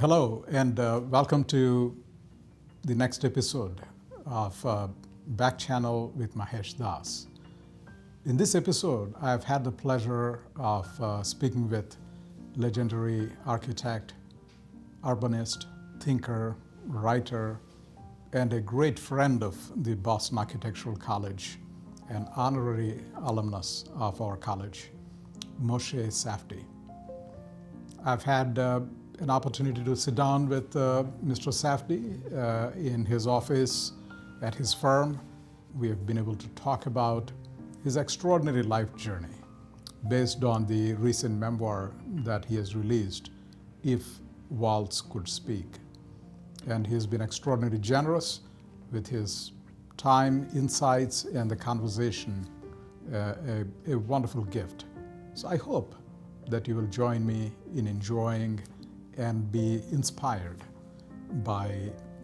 Hello, and welcome to the next episode of BAC Channel with Mahesh Daas. In this episode, I've had the pleasure of speaking with legendary architect, urbanist, thinker, writer, and a great friend of the Boston Architectural College, an honorary alumnus of our college, Moshe Safdie. I've had an opportunity to sit down with Mr. Safdie in his office at his firm. We have been able to talk about his extraordinary life journey based on the recent memoir that he has released, If Walls Could Speak. And he has been extraordinarily generous with his time, insights, and the conversation, a wonderful gift. So I hope that you will join me in enjoying and be inspired by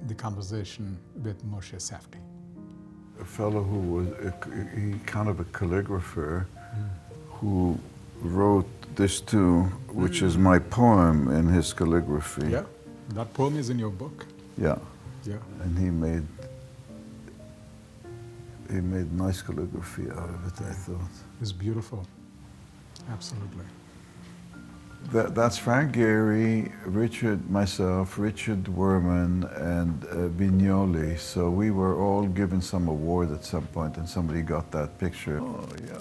the conversation with Moshe Safdie. A fellow who was kind of a calligrapher who wrote this too, which is my poem in his calligraphy. Yeah, that poem is in your book. Yeah. Yeah. And he made nice calligraphy out of it, I thought. It's beautiful. Absolutely. That's Frank Gehry, myself, Richard Werman, and Vignoli. So we were all given some award at some point, and somebody got that picture. Oh, yeah.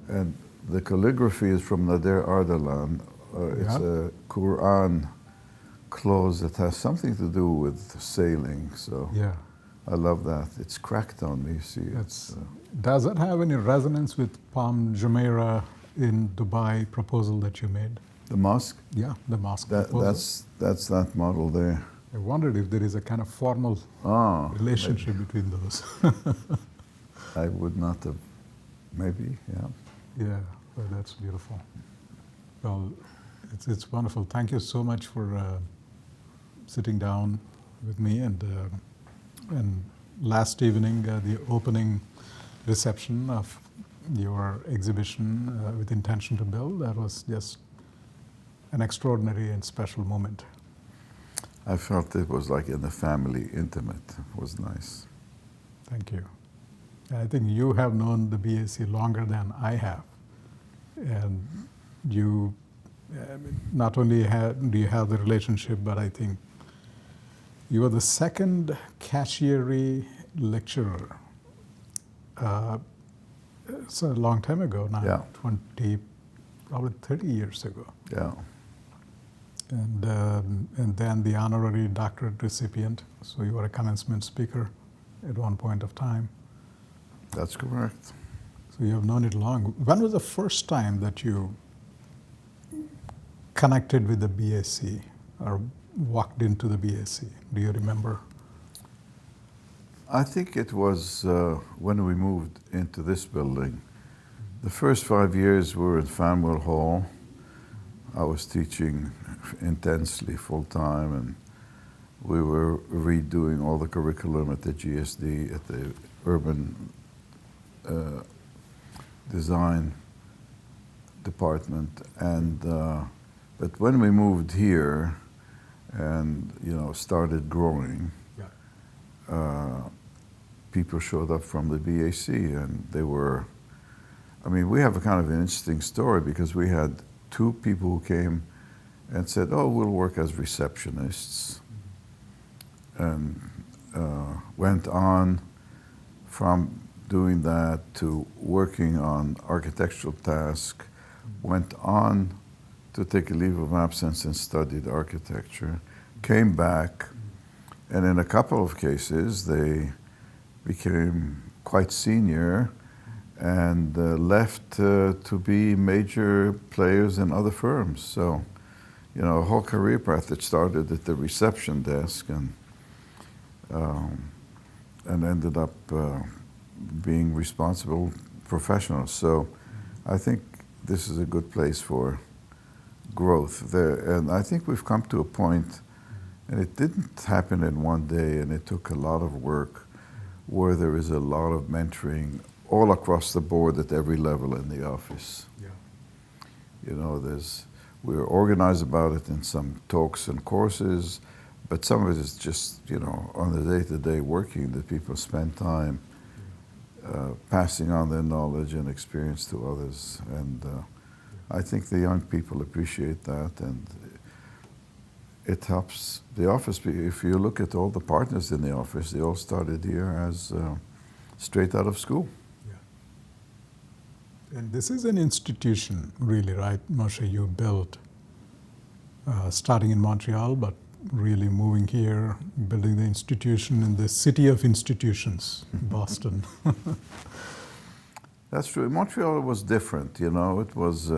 And the calligraphy is from Nader Ardalan. It's a Quran clause that has something to do with sailing. So. Yeah. I love that. It's cracked on me, you see. Does it have any resonance with Palm Jumeirah in Dubai proposal that you made? The mosque? Yeah, the mosque proposal. That's that model there. I wondered if there is a kind of formal relationship between those. I would not have, maybe, yeah. Yeah, well, that's beautiful. Well, it's wonderful. Thank you so much for sitting down with me and last evening, the opening reception of your exhibition with Intention to Build, that was just an extraordinary and special moment. I felt it was like in the family, intimate. It was nice. Thank you. I think you have known the BAC longer than I have. And you, not only do you have the relationship, but I think you were the second Cashieri lecturer. It's a long time ago now, yeah. Probably 30 years ago. Yeah. And then the honorary doctorate recipient. So you were a commencement speaker at one point of time. That's correct. So you have known it long. When was the first time that you connected with the BAC or walked into the BAC? Do you remember? I think it was when we moved into this building. The first 5 years we were in Faneuil Hall. I was teaching intensely full time, and we were redoing all the curriculum at the GSD, at the urban design department. And but when we moved here, and started growing, people showed up from the BAC, and they were, we have a kind of an interesting story, because we had two people who came and said, oh, we'll work as receptionists, and went on from doing that to working on architectural tasks, went on to take a leave of absence and studied architecture, came back, and in a couple of cases they became quite senior and left to be major players in other firms. So, a whole career path that started at the reception desk and ended up being responsible professionals. So I think this is a good place for growth there. And I think we've come to a point, and it didn't happen in one day, and it took a lot of work, where there is a lot of mentoring all across the board at every level in the office. Yeah. You know, we're organized about it in some talks and courses, but some of it is just, you know, on the day-to-day working that people spend time passing on their knowledge and experience to others. And I think the young people appreciate that, and it helps the office. If you look at all the partners in the office, they all started here as straight out of school. Yeah. And this is an institution, really, right, Moshe? You built, starting in Montreal, but really moving here, building the institution in the city of institutions, Boston. That's true. Montreal was different, you know. It was,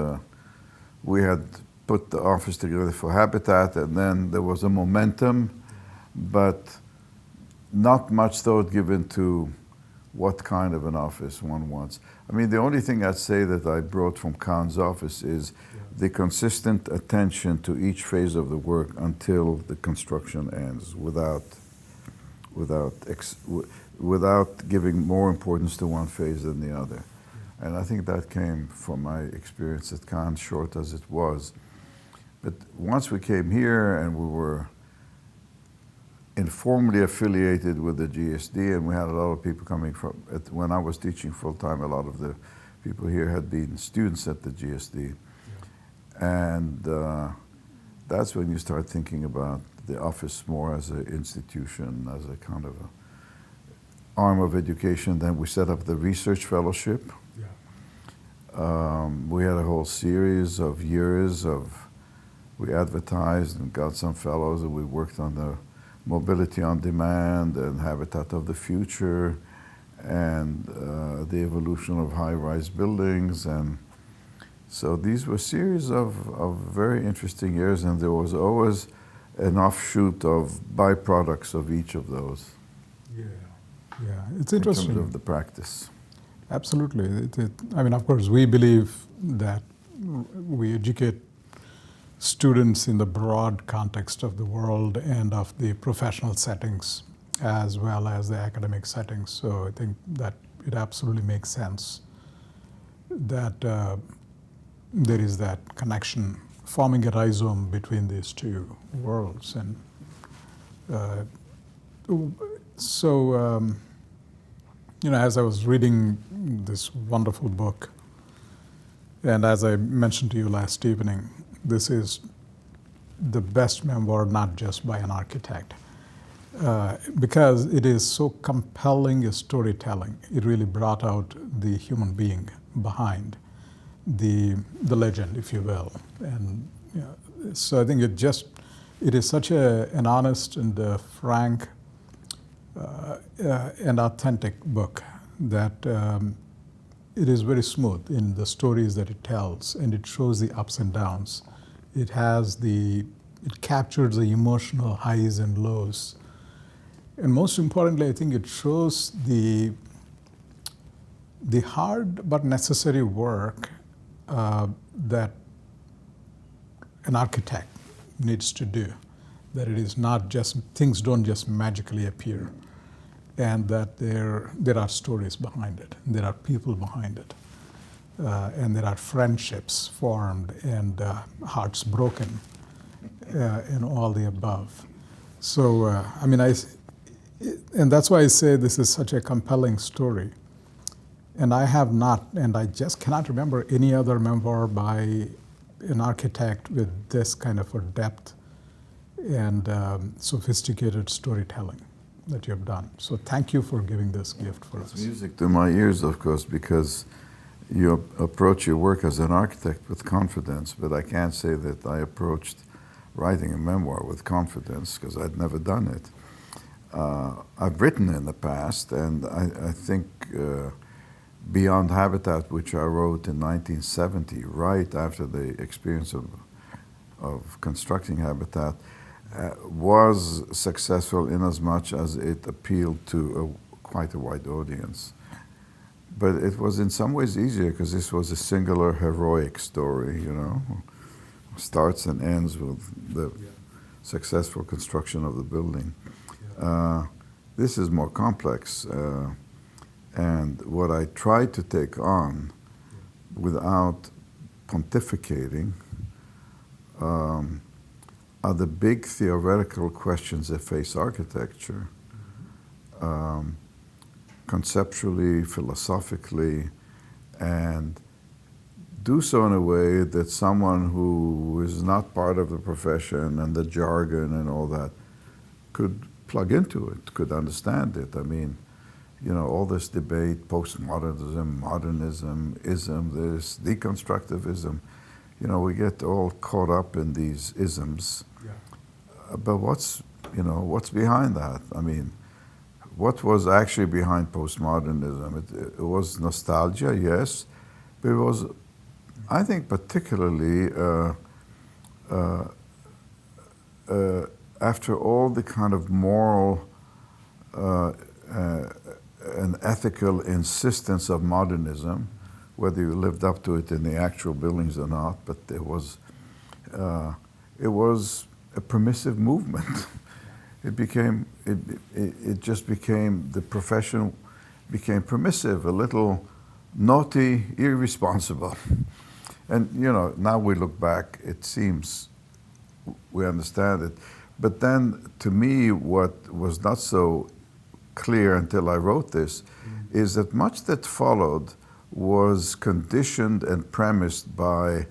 we had put the office together for Habitat, and then there was a momentum, but not much thought given to what kind of an office one wants. I mean, the only thing I'd say that I brought from Khan's office is the consistent attention to each phase of the work until the construction ends, without giving more importance to one phase than the other. And I think that came from my experience at Khan, short as it was. But once we came here and we were informally affiliated with the GSD, and we had a lot of people coming from, when I was teaching full-time, a lot of the people here had been students at the GSD. And that's when you start thinking about the office more as an institution, as a kind of a arm of education. Then we set up the research fellowship. We had a whole series of years we advertised and got some fellows, and we worked on the mobility on demand and habitat of the future and the evolution of high-rise buildings. And so these were a series of very interesting years, and there was always an offshoot of byproducts of each of those. Yeah, it's interesting. In terms of the practice. Absolutely. I mean, of course, we believe that we educate students in the broad context of the world and of the professional settings as well as the academic settings. So I think that it absolutely makes sense that there is that connection, forming a rhizome between these two worlds. And you know, as I was reading this wonderful book, and as I mentioned to you last evening, this is the best memoir, not just by an architect, because it is so compelling a storytelling. It really brought out the human being behind the legend, if you will. And you know, so I think it is such an honest and frank and authentic book that it is very smooth in the stories that it tells, and it shows the ups and downs. It captures the emotional highs and lows. And most importantly, I think it shows the hard but necessary work that an architect needs to do. That it is not just, things don't just magically appear, and that there are stories behind it, there are people behind it, and there are friendships formed and hearts broken, and all the above. So, I mean, and that's why I say this is such a compelling story. And I have not, and I just cannot remember any other memoir by an architect with this kind of a depth and sophisticated storytelling that you have done. So thank you for giving this gift for us. It's music to my ears, of course, because you approach your work as an architect with confidence, but I can't say that I approached writing a memoir with confidence, because I'd never done it. I've written in the past, and I think Beyond Habitat, which I wrote in 1970, right after the experience of constructing Habitat, was successful in as much as it appealed to quite a wide audience. But it was in some ways easier because this was a singular heroic story, you know. Starts and ends with the successful construction of the building. This is more complex. And what I try to take on without pontificating are the big theoretical questions that face architecture, conceptually, philosophically, and do so in a way that someone who is not part of the profession and the jargon and all that could plug into it, could understand it. I mean, you know, all this debate, postmodernism, modernism, ism, this deconstructivism, you know, we get all caught up in these isms. Yeah. But what's behind that? I mean, what was actually behind postmodernism? It was nostalgia, yes, but it was, I think, particularly after all the kind of moral and ethical insistence of modernism, whether you lived up to it in the actual buildings or not, but it was a permissive movement. It just became, the profession became permissive, a little naughty, irresponsible. And, you know, now we look back, it seems we understand it. But then, to me, what was not so clear until I wrote this is that much that followed was conditioned and premised by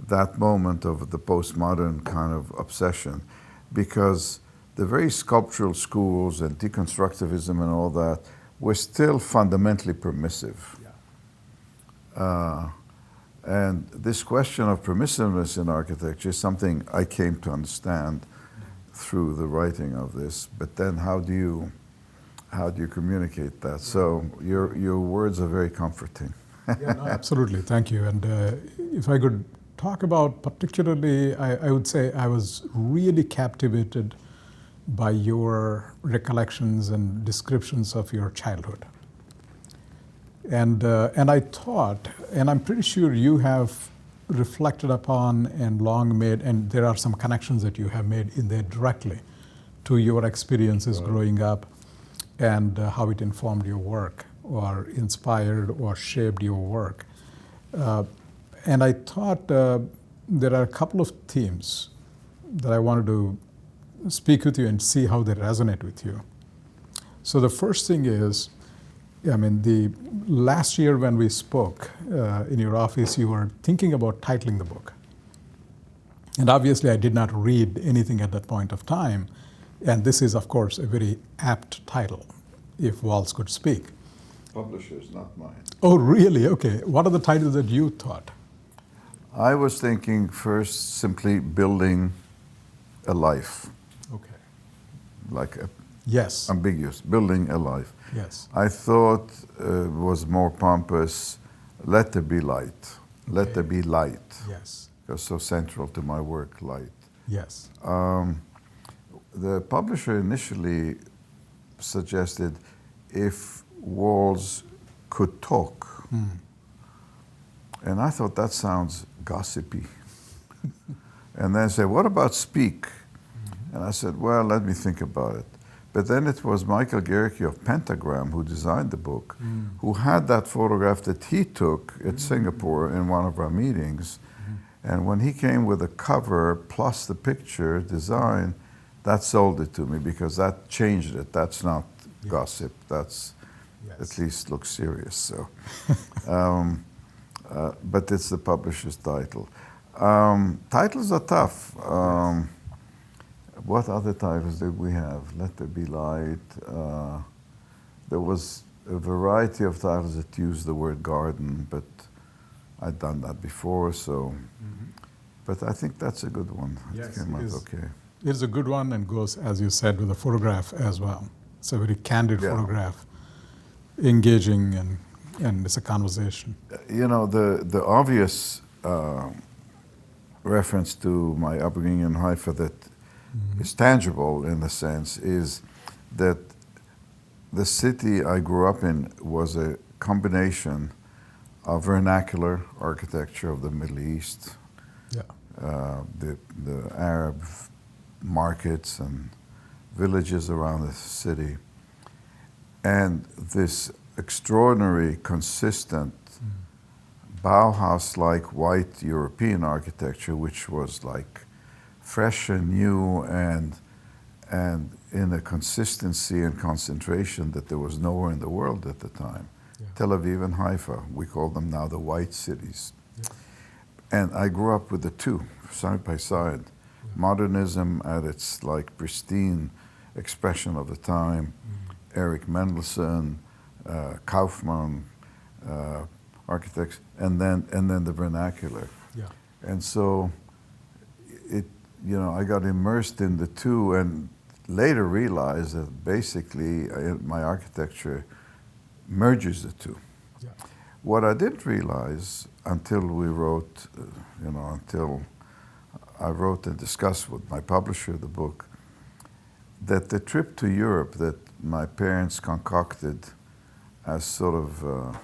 that moment of the postmodern kind of obsession, because the very sculptural schools and deconstructivism and all that were still fundamentally permissive. Yeah. And this question of permissiveness in architecture is something I came to understand through the writing of this. But then how do you communicate that? So your words are very comforting. Yeah, no, absolutely. Thank you. And if I could talk about particularly, I would say I was really captivated by your recollections and descriptions of your childhood. And I thought, and I'm pretty sure you have reflected upon and long made, and there are some connections that you have made in there directly to your experiences growing up and how it informed your work or inspired or shaped your work. And I thought there are a couple of themes that I wanted to speak with you and see how they resonate with you. So the first thing is, I mean, the last year when we spoke in your office, you were thinking about titling the book. And obviously I did not read anything at that point of time. And this is, of course, a very apt title, If Walls Could Speak. Publishers, not mine. Oh, really? Okay. What are the titles that you thought? I was thinking first simply building a life. Okay. Like Yes. ambiguous, building a life. Yes. I thought was more pompous, let there be light. Let there be light. Yes. That's so central to my work, light. Yes. The publisher initially suggested if walls could talk. And I thought that sounds gossipy. And then said, what about speak? And I said, well, let me think about it. But then it was Michael Gerke of Pentagram who designed the book, who had that photograph that he took at Singapore in one of our meetings. And when he came with a cover plus the picture design, that sold it to me because that changed it. That's not gossip. That's at least looks serious. So, but it's the publisher's title. Titles are tough. What other titles did we have? Let There Be Light. There was a variety of titles that used the word garden, but I'd done that before, so. But I think that's a good one. Yes, it came it out is. okay. It's a good one and goes, as you said, with a photograph as well. It's a very candid photograph, engaging, and it's a conversation. You know, the obvious reference to my upbringing in Haifa that is tangible in a sense is that the city I grew up in was a combination of vernacular architecture of the Middle East, the Arab markets and villages around the city, and this extraordinary, consistent, Bauhaus-like white European architecture, which was like fresh and new and in a consistency and concentration that there was nowhere in the world at the time. Yeah. Tel Aviv and Haifa, we call them now the white cities. Yeah. And I grew up with the two, side by side. Yeah. Modernism at its like pristine expression of the time, Erich Mendelsohn, Kaufmann, architects, and then the vernacular. Yeah. And so I got immersed in the two and later realized that basically my architecture merges the two. Yeah. What I didn't realize until we wrote, until I wrote and discussed with my publisher the book, that the trip to Europe that my parents concocted as sort of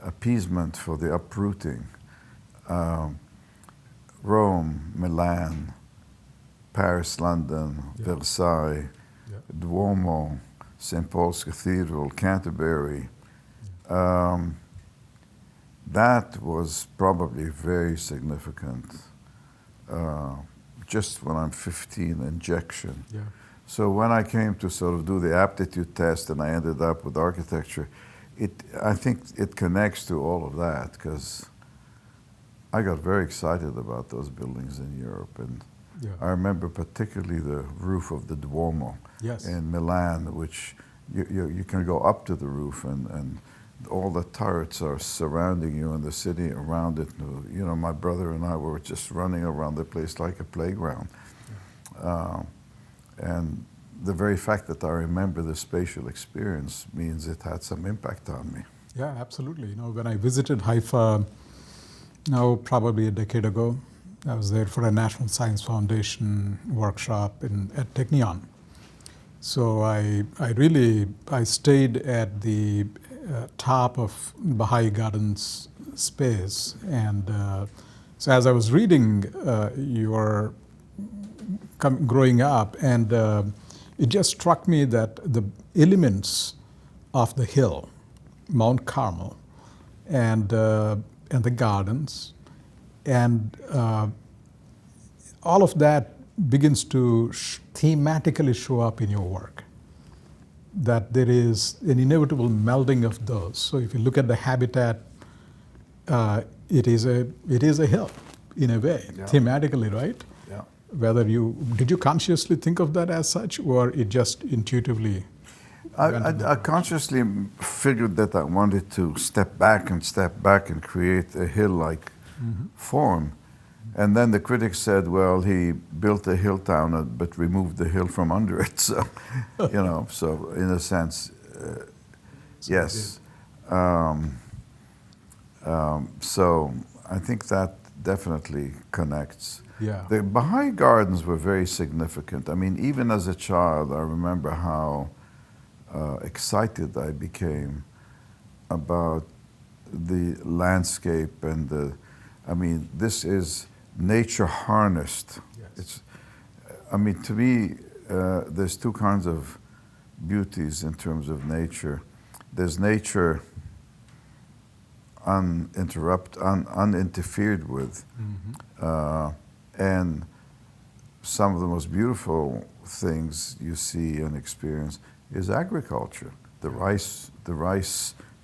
appeasement for the uprooting, Rome, Milan, Paris, London, Versailles, Duomo, St. Paul's Cathedral, Canterbury, that was probably very significant. Just when I'm 15, injection. Yeah. So when I came to sort of do the aptitude test and I ended up with architecture, I think it connects to all of that because I got very excited about those buildings in Europe. And I remember particularly the roof of the Duomo in Milan, which you can go up to the roof and all the turrets are surrounding you and the city around it. My brother and I were just running around the place like a playground. And the very fact that I remember the spatial experience means it had some impact on me. Yeah, absolutely. When I visited Haifa, now probably a decade ago, I was there for a National Science Foundation workshop at Technion. So I stayed at the top of Baha'i Gardens space, and so as I was reading your growing up, and it just struck me that the elements of the hill, Mount Carmel, and the gardens, and all of that begins to thematically show up in your work. That there is an inevitable melding of those. So if you look at the habitat, it is a hill in a way, thematically, right? Yeah. Did you consciously think of that as such, or it just intuitively? I consciously figured that I wanted to step back and create a hill-like form. And then the critics said, well, he built a hill town, but removed the hill from under it. So, so in a sense, yes. So I think that definitely connects. Yeah. The Baha'i Gardens were very significant. I mean, even as a child, I remember how excited I became about the landscape and this is nature harnessed. Yes. To me, there's two kinds of beauties in terms of nature. There's nature uninterfered with, and some of the most beautiful things you see and experience is agriculture. The rice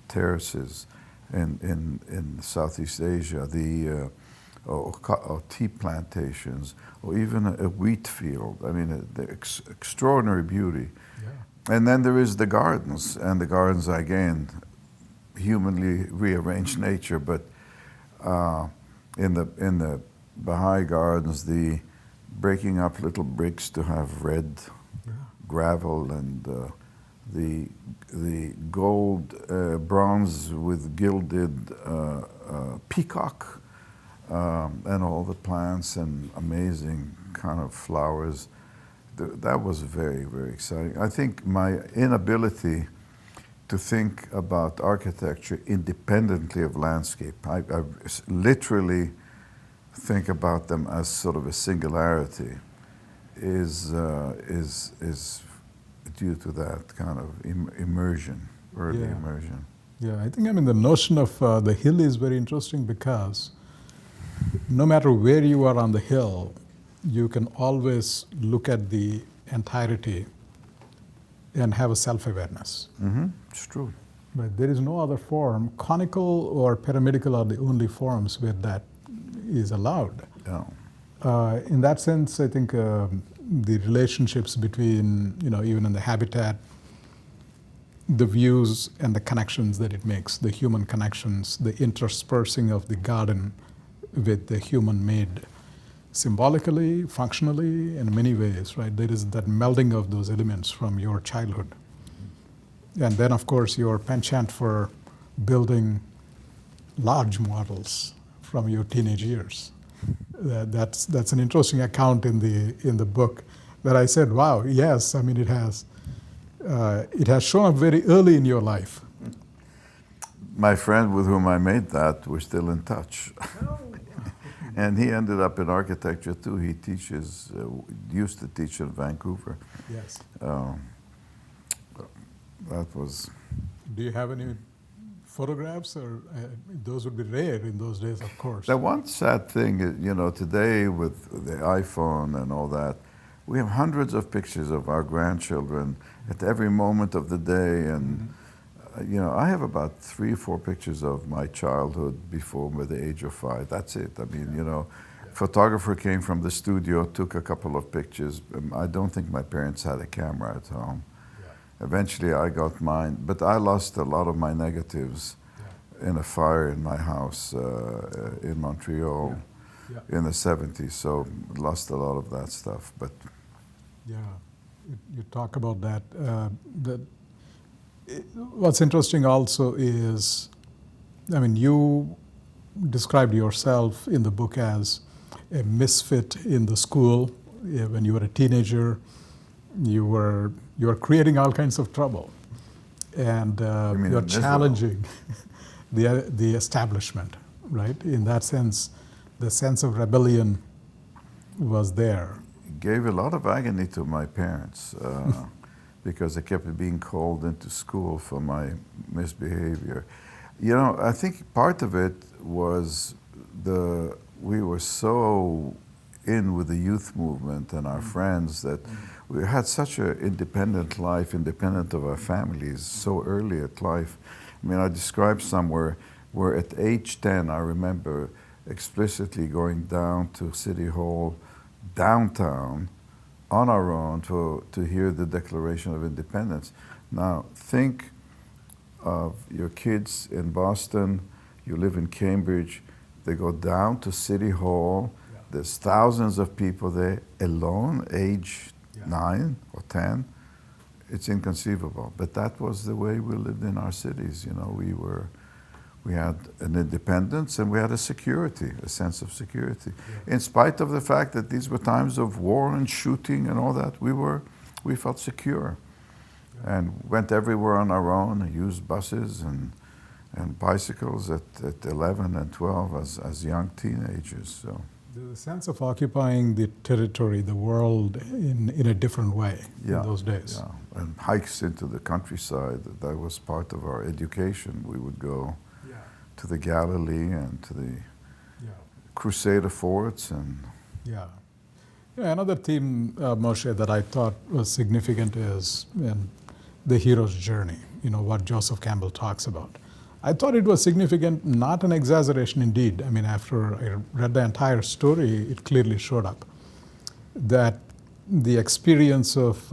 terraces in Southeast Asia, or tea plantations, or even a wheat field. The extraordinary beauty. Yeah. And then there is the gardens, and the gardens again, humanly rearranged nature. But in the Baha'i Gardens, the breaking up little bricks to have red gravel and the gold bronze with gilded peacock. And all the plants and amazing kind of flowers. That was very, very exciting. I think my inability to think about architecture independently of landscape, I literally think about them as sort of a singularity, is due to that kind of immersion. early Yeah. immersion. Yeah, I think the notion of the hill is very interesting because no matter where you are on the hill, you can always look at the entirety and have a self-awareness. It's true. But there is no other form. Conical or pyramidal are the only forms where that is allowed. Yeah. In that sense, I think the relationships between, even in the habitat, the views and the connections that it makes, the human connections, the interspersing of the garden with the human-made, symbolically, functionally, in many ways, right? There is that melding of those elements from your childhood. And then, of course, your penchant for building large models from your teenage years. That's an interesting account in the book that I said, wow, yes, it has shown up very early in your life. My friend with whom I made that, we're still in touch. And he ended up in architecture too. He used to teach in Vancouver. Yes. That was. Do you have any photographs, or those would be rare in those days, of course? The one sad thing is, today with the iPhone and all that, we have hundreds of pictures of our grandchildren at every moment of the day. And, I have about 3 or 4 pictures of my childhood before the age of 5. That's it. Photographer came from the studio, took a couple of pictures. I don't think my parents had a camera at home. Eventually I got mine, but I lost a lot of my negatives in a fire in my house in Montreal in the 70s, so lost a lot of that stuff. But yeah, you talk about that. What's interesting also is, you described yourself in the book as a misfit in the school. When you were a teenager, you were creating all kinds of trouble, and you're challenging the establishment, right? In that sense, the sense of rebellion was there. It gave a lot of agony to my parents because I kept being called into school for my misbehavior. I think part of it was we were so in with the youth movement and our friends that we had such an independent life, independent of our families, so early at life. I described somewhere where at age 10, I remember explicitly going down to City Hall, downtown, on our own to hear the Declaration of Independence. Now, think of your kids in Boston, you live in Cambridge, they go down to City Hall, there's thousands of people there, alone, age 9 or 10. It's inconceivable, but that was the way we lived in our cities. We had an independence and we had a security, a sense of security. In spite of the fact that these were times of war and shooting and all that, we felt secure and went everywhere on our own, used buses and bicycles at 11 and 12 as young teenagers. So. There's a sense of occupying the territory, the world, in a different way in those days. Yeah, and hikes into the countryside, that was part of our education. We would go to the Galilee and to the Crusader forts. Another theme, Moshe, that I thought was significant is the hero's journey, what Joseph Campbell talks about. I thought it was significant, not an exaggeration indeed. After I read the entire story, it clearly showed up that the experience of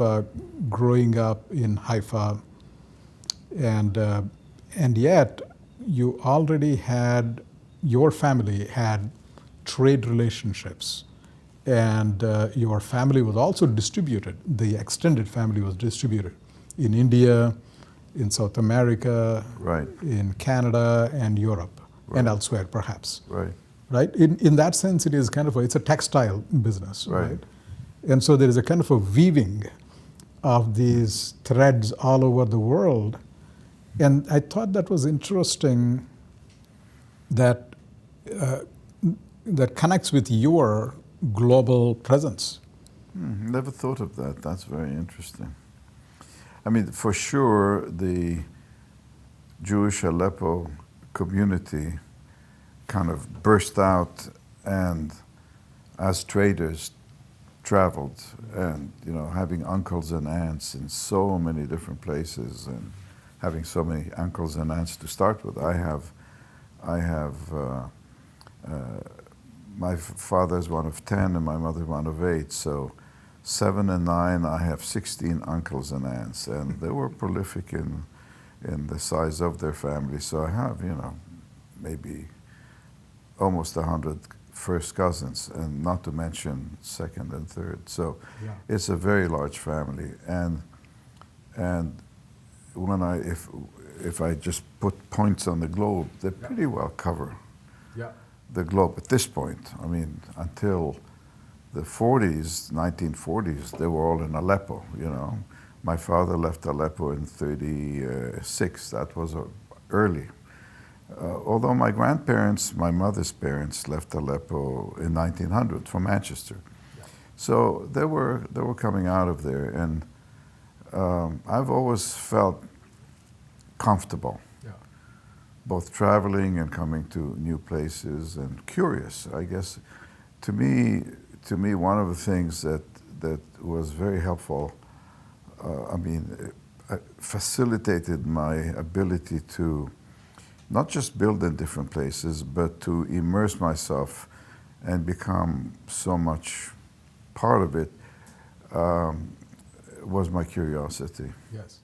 growing up in Haifa, and yet you already had, your family had trade relationships, and your family was also distributed. The extended family was distributed in India, in South America, in Canada and Europe, and elsewhere perhaps. Right? In that sense, it is it's a textile business, right? And so there is a kind of a weaving of these threads all over the world. And I thought that was interesting that connects with your global presence. Never thought of that. That's very interesting. For sure, Jewish Aleppo community kind of burst out, and as traders traveled, and having uncles and aunts in so many different places, and having so many uncles and aunts to start with. My father's one of 10 and my mother one of 8, so 7 and 9, I have 16 uncles and aunts, and they were prolific in the size of their family. So I have, maybe almost 100 first cousins, and not to mention second and third. So Yeah. it's a very large family, and when if I just put points on the globe, they pretty well cover Yeah. the globe at this point. I mean, until the 40s, 1940s, they were all in Aleppo, My father left Aleppo in 36. That was early. Although my grandparents, my mother's parents, left Aleppo in 1900 from Manchester. Yeah. So they were coming out of there, and I've always felt comfortable, Yeah. both traveling and coming to new places, and curious. I guess to me, one of the things that was very helpful, facilitated my ability to not just build in different places, but to immerse myself and become so much part of it, was my curiosity. Yes.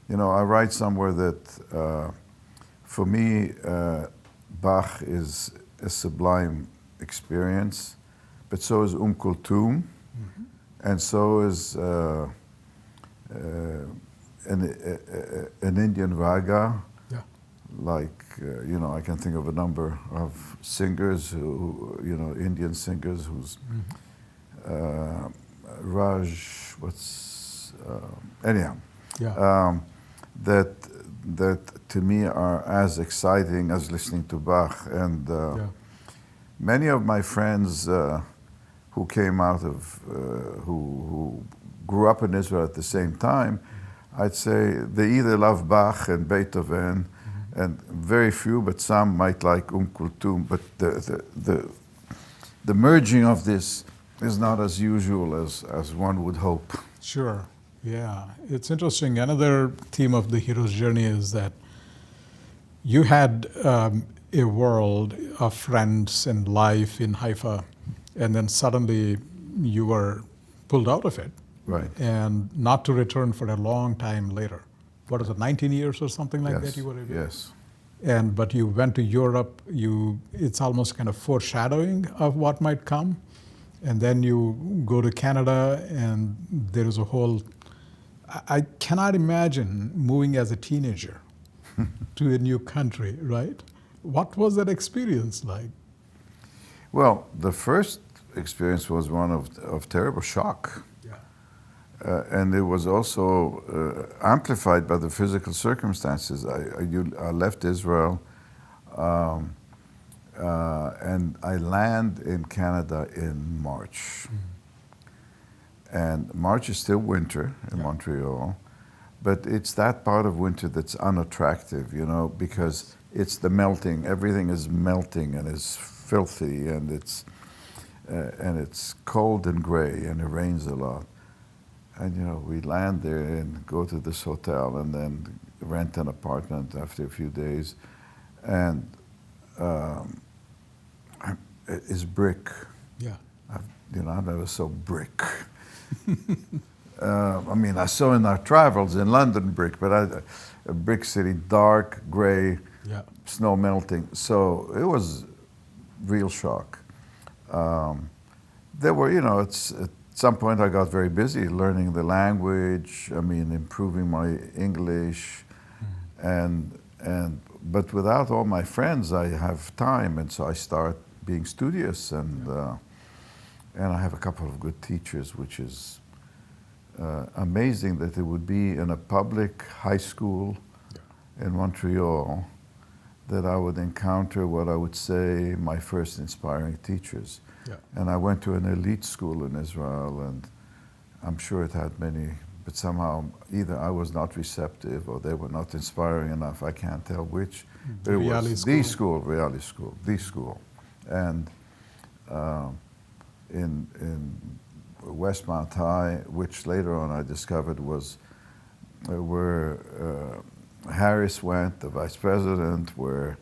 I write somewhere that for me, Bach is a sublime experience, but so is Kulthum, and so is an Indian raga. Yeah. Like, I can think of a number of singers who, Indian singers who's Raj, anyhow. Yeah. That to me are as exciting as listening to Bach. And many of my friends who came out of, who grew up in Israel at the same time, I'd say they either love Bach and Beethoven, and very few, but some might like Kulthum. But the merging of this is not as usual as one would hope. Sure. Yeah. It's interesting. Another theme of the hero's journey is that you had a world of friends and life in Haifa, and then suddenly you were pulled out of it. Right. And not to return for a long time later. What is it, 19 years or something like that you were able? Yes. But you went to Europe, it's almost kind of foreshadowing of what might come. And then you go to Canada, and there is a whole, I cannot imagine moving as a teenager to a new country, right? What was that experience like? Well, the first experience was one of terrible shock. And it was also amplified by the physical circumstances. I left Israel, and I land in Canada in March. And March is still winter in Montreal, but it's that part of winter that's unattractive, because it's the melting. Everything is melting and is filthy, and it's cold and gray, and it rains a lot. And we land there and go to this hotel, and then rent an apartment after a few days, and it's brick. Yeah. I never saw brick. I saw in our travels in London brick, but a brick city, dark, gray, snow melting. So it was real shock. There were, at some point I got very busy learning the language, improving my English, but without all my friends, I have time, and so I start being studious, and I have a couple of good teachers, which is amazing that it would be in a public high school in Montreal that I would encounter what I would say my first inspiring teachers. And I went to an elite school in Israel, and I'm sure it had many but somehow either I was not receptive or they were not inspiring enough. I can't tell which. But it was the school, reality school, the school. And in Westmount High, which later on I discovered was where Harris went, the vice president, where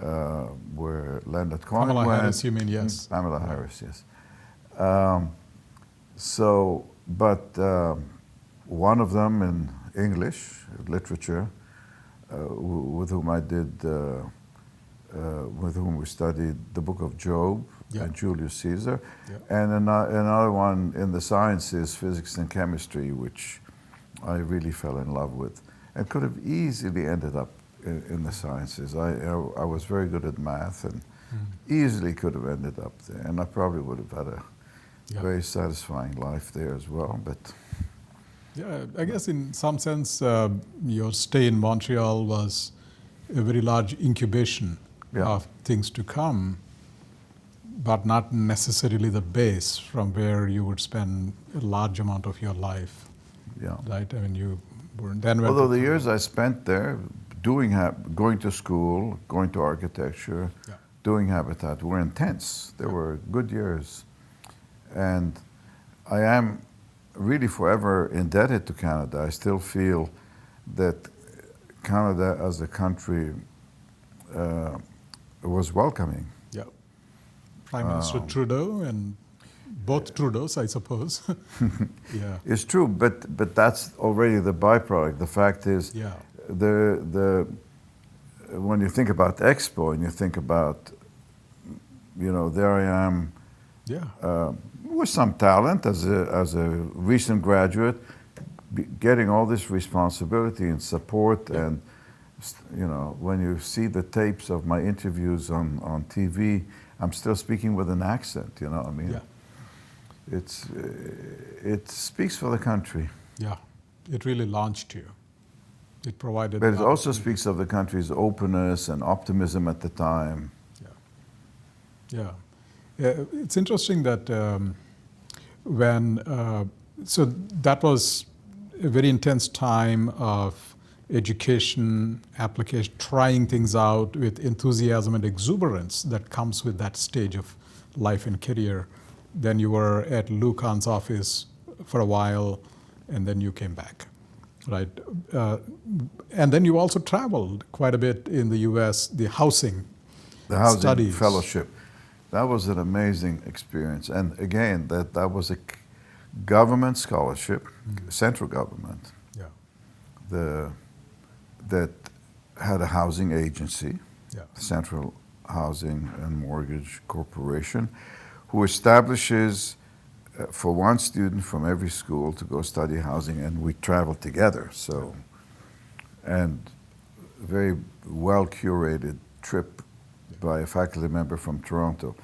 Leonard Cohen went. Kamala Harris, you mean, yes. Kamala Harris, yes. One of them in English literature, with whom we studied the book of Job and Julius Caesar, and another one in the sciences, physics and chemistry, which I really fell in love with, and could have easily ended up in the sciences. I was very good at math and easily could have ended up there, and I probably would have had a very satisfying life there as well. But yeah, I guess in some sense, your stay in Montreal was a very large incubation of things to come, but not necessarily the base from where you would spend a large amount of your life. Yeah. Right? I mean, you were then. Although the years I spent there going to school, going to architecture, doing habitat were intense. They were good years. And I am really forever indebted to Canada. I still feel that Canada as a country was welcoming. Yeah. Prime Minister Trudeau and both Trudeaus, I suppose. Yeah. It's true, but that's already the byproduct. The fact is, when you think about Expo and you think about, there I am with some talent as a recent graduate, getting all this responsibility and support, and when you see the tapes of my interviews on TV, I'm still speaking with an accent. I mean. Yeah. It speaks for the country. Yeah, it really launched you. It provided. But it also speaks of the country's openness and optimism at the time. Yeah. It's interesting that so that was a very intense time of education, application, trying things out with enthusiasm and exuberance that comes with that stage of life and career. Then you were at Lou Khan's office for a while, and then you came back, right? And then you also traveled quite a bit in the U.S., the housing studies. Fellowship. That was an amazing experience. And again, that was a government scholarship, central government, that had a housing agency, Central Housing and Mortgage Corporation, who establishes for one student from every school to go study housing, and we traveled together. So, and a very well curated trip by a faculty member from Toronto.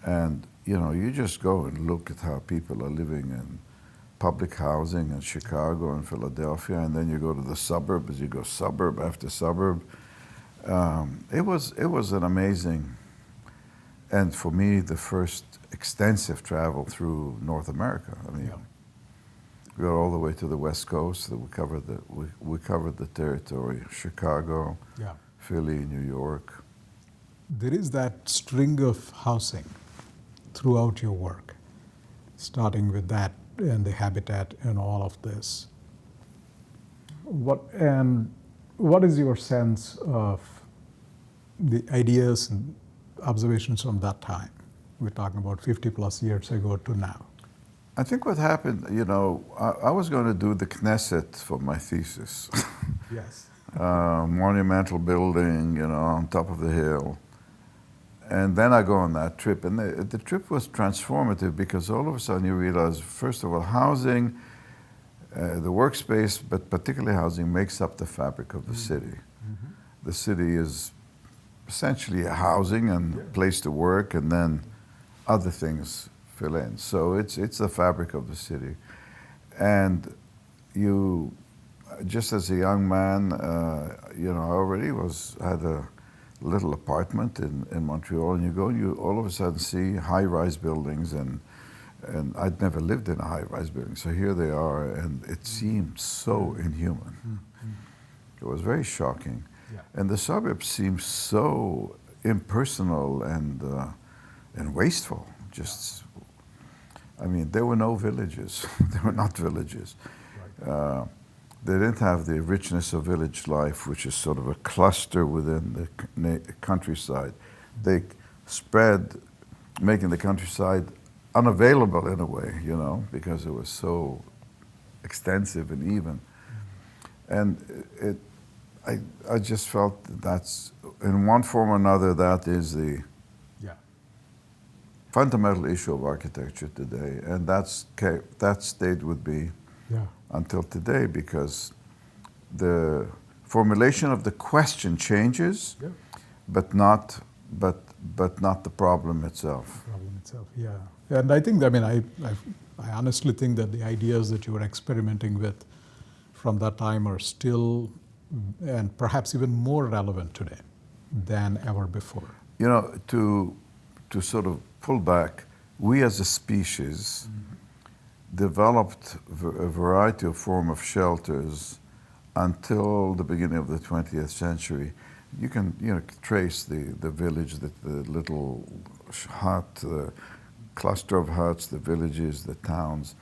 And you just go and look at how people are living in public housing in Chicago and Philadelphia, and then you go to the suburbs, you go suburb after suburb. It was an amazing, and for me, the first extensive travel through North America. I mean, we got all the way to the West Coast. We covered the territory: Chicago, Philly, New York. There is that string of housing throughout your work, starting with that and the habitat and all of this. What is your sense of the ideas and observations from that time? We're talking about 50 plus years ago to now. I think what happened, I was going to do the Knesset for my thesis. Yes. Monumental building, on top of the hill. And then I go on that trip, and the trip was transformative because all of a sudden you realize, first of all, housing, the workspace, but particularly housing, makes up the fabric of the city. Mm-hmm. The city is essentially a housing and place to work, and then other things fill in. So it's the fabric of the city. And you, just as a young man, I already had a little apartment in Montreal, and you all of a sudden see high-rise buildings and And I'd never lived in a high-rise building, so here they are, and it seemed so inhuman. It was very shocking. Yeah. And the suburbs seemed so impersonal and wasteful. Just, I mean, there were no villages. They were not villages. Right. They didn't have the richness of village life, which is sort of a cluster within the countryside. They spread, making the countryside unavailable in a way, you know, because it was so extensive and even. And I just felt that that's, in one form or another, that is the fundamental issue of architecture today, and that stayed with me until today, because the formulation of the question changes, but not the problem itself. Yeah. And I think, I mean, I honestly think that the ideas that you were experimenting with from that time are still, and perhaps even more relevant today than ever before. You know, to sort of pull back, we as a species developed a variety of form of shelters until the beginning of the 20th century. You can, you know, trace the village, the little hut, the cluster of huts, the villages, the towns,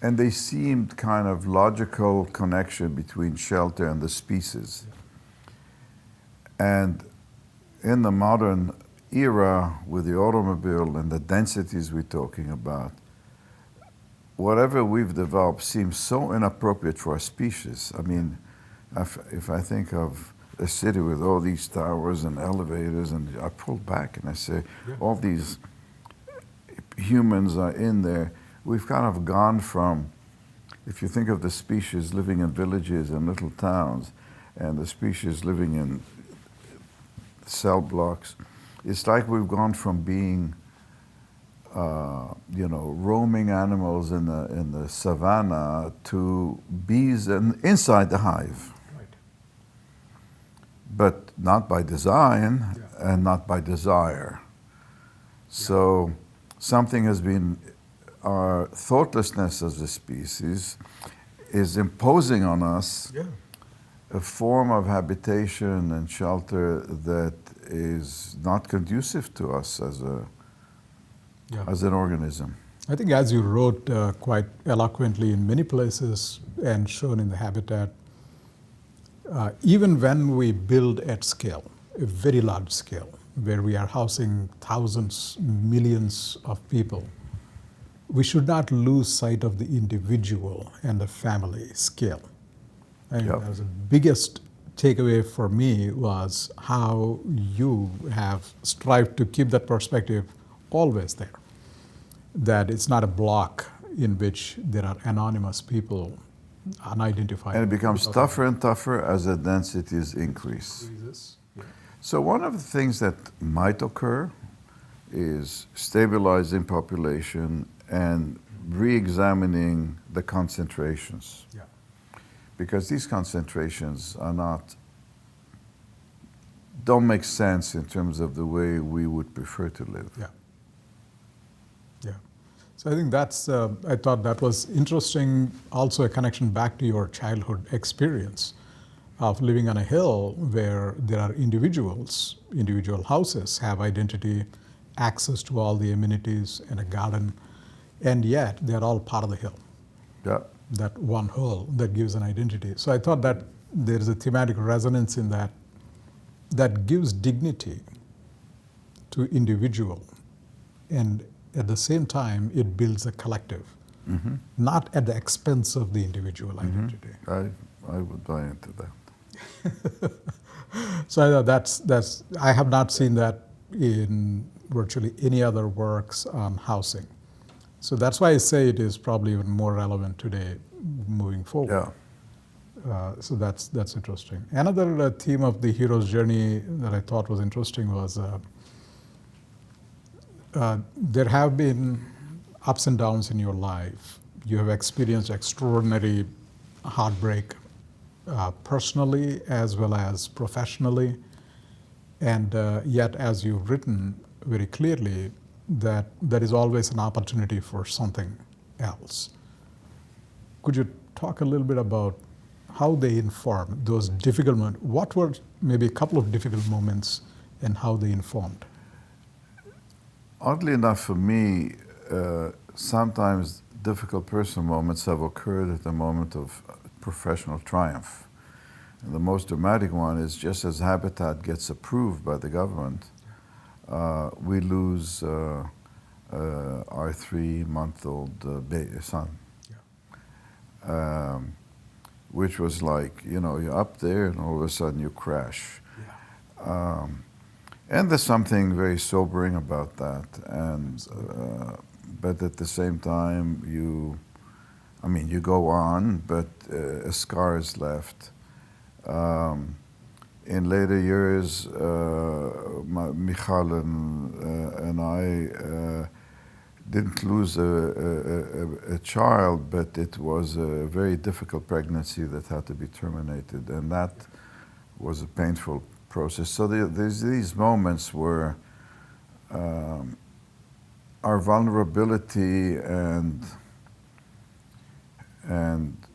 and they seemed kind of logical connection between shelter and the species. And in the modern era, with the automobile and the densities we're talking about, whatever we've developed seems so inappropriate for a species. I mean, if I think of a city with all these towers and elevators, and I pull back and I say, all these humans are in there, we've kind of gone from, if you think of the species living in villages and little towns, and the species living in cell blocks, it's like we've gone from being, you know, roaming animals in the savannah to bees inside the hive. Right. But not by design and not by desire. So something has been, our thoughtlessness as a species is imposing on us a form of habitation and shelter that is not conducive to us as an organism. I think, as you wrote quite eloquently in many places and shown in the Habitat, even when we build at scale, a very large scale, where we are housing thousands, millions of people, we should not lose sight of the individual and the family scale. I think that was the biggest takeaway for me, was how you have strived to keep that perspective always there. That it's not a block in which there are anonymous people, unidentified. And it becomes tougher and tougher as the densities increase. So one of the things that might occur is stabilizing population and re-examining the concentrations. Because these concentrations don't make sense in terms of the way we would prefer to live. So I think I thought that was interesting, also a connection back to your childhood experience of living on a hill where there are individual houses have identity, access to all the amenities and a garden, and yet they're all part of the hill. That one whole that gives an identity. So I thought that there's a thematic resonance in that gives dignity to individual, and at the same time it builds a collective, not at the expense of the individual identity. I would buy into that. So I thought I have not seen that in virtually any other works on housing. So that's why I say it is probably even more relevant today, moving forward. So that's interesting. Another theme of the hero's journey that I thought was interesting was there have been ups and downs in your life. You have experienced extraordinary heartbreak, personally as well as professionally, and yet, as you've written very clearly, that there is always an opportunity for something else. Could you talk a little bit about how they inform those difficult moments? What were maybe a couple of difficult moments and how they informed? Oddly enough for me, sometimes difficult personal moments have occurred at the moment of professional triumph. And the most dramatic one is just as Habitat gets approved by the government, we lose our 3-month-old son. Yeah. Which was like, you're up there and all of a sudden you crash. Yeah. And there's something very sobering about that. And but at the same time, you go on, but a scar is left. In later years, Michal and I didn't lose a child, but it was a very difficult pregnancy that had to be terminated, and that was a painful process. So there's these moments where our vulnerability and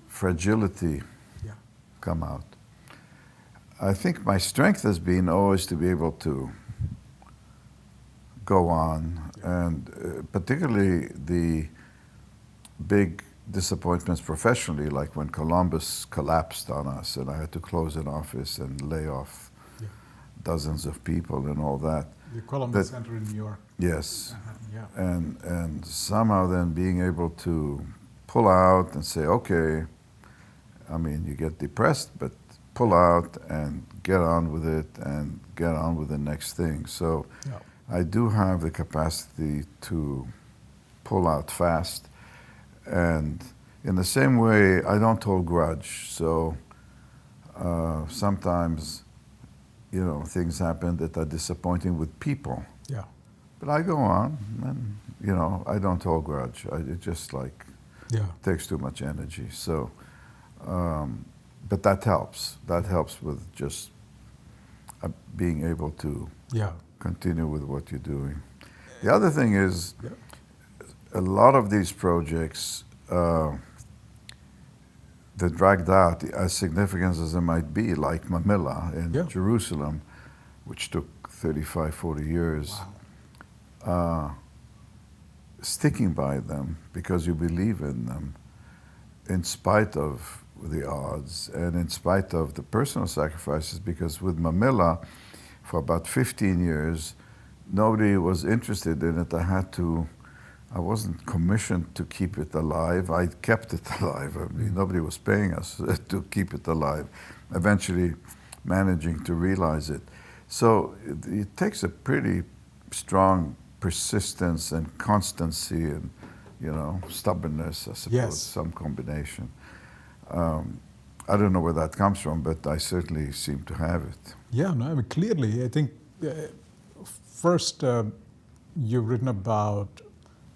fragility come out. I think my strength has been always to be able to go on, and particularly the big disappointments professionally, like when Columbus collapsed on us and I had to close an office and lay off dozens of people and all that. The Columbus Center in New York. Yes. Yeah. And somehow then being able to pull out and say, okay, you get depressed, but pull out and get on with it and get on with the next thing. So I do have the capacity to pull out fast. And in the same way, I don't hold grudge. So sometimes, things happen that are disappointing with people. Yeah. But I go on, and I don't hold grudge. It just takes too much energy. So, but that helps. That helps with just being able to continue with what you're doing. The other thing is, a lot of these projects that dragged out, as significant as they might be, like Mamilla in Jerusalem, which took 35, 40 years, sticking by them because you believe in them, in spite of the odds and in spite of the personal sacrifices, because with Mamilla, for about 15 years, nobody was interested in it. I wasn't commissioned to keep it alive. I kept it alive. Nobody was paying us to keep it alive, eventually managing to realize it. So it takes a pretty strong persistence and constancy and, stubbornness, I suppose, some combination. I don't know where that comes from, but I certainly seem to have it. Yeah, no, clearly, I think first you've written about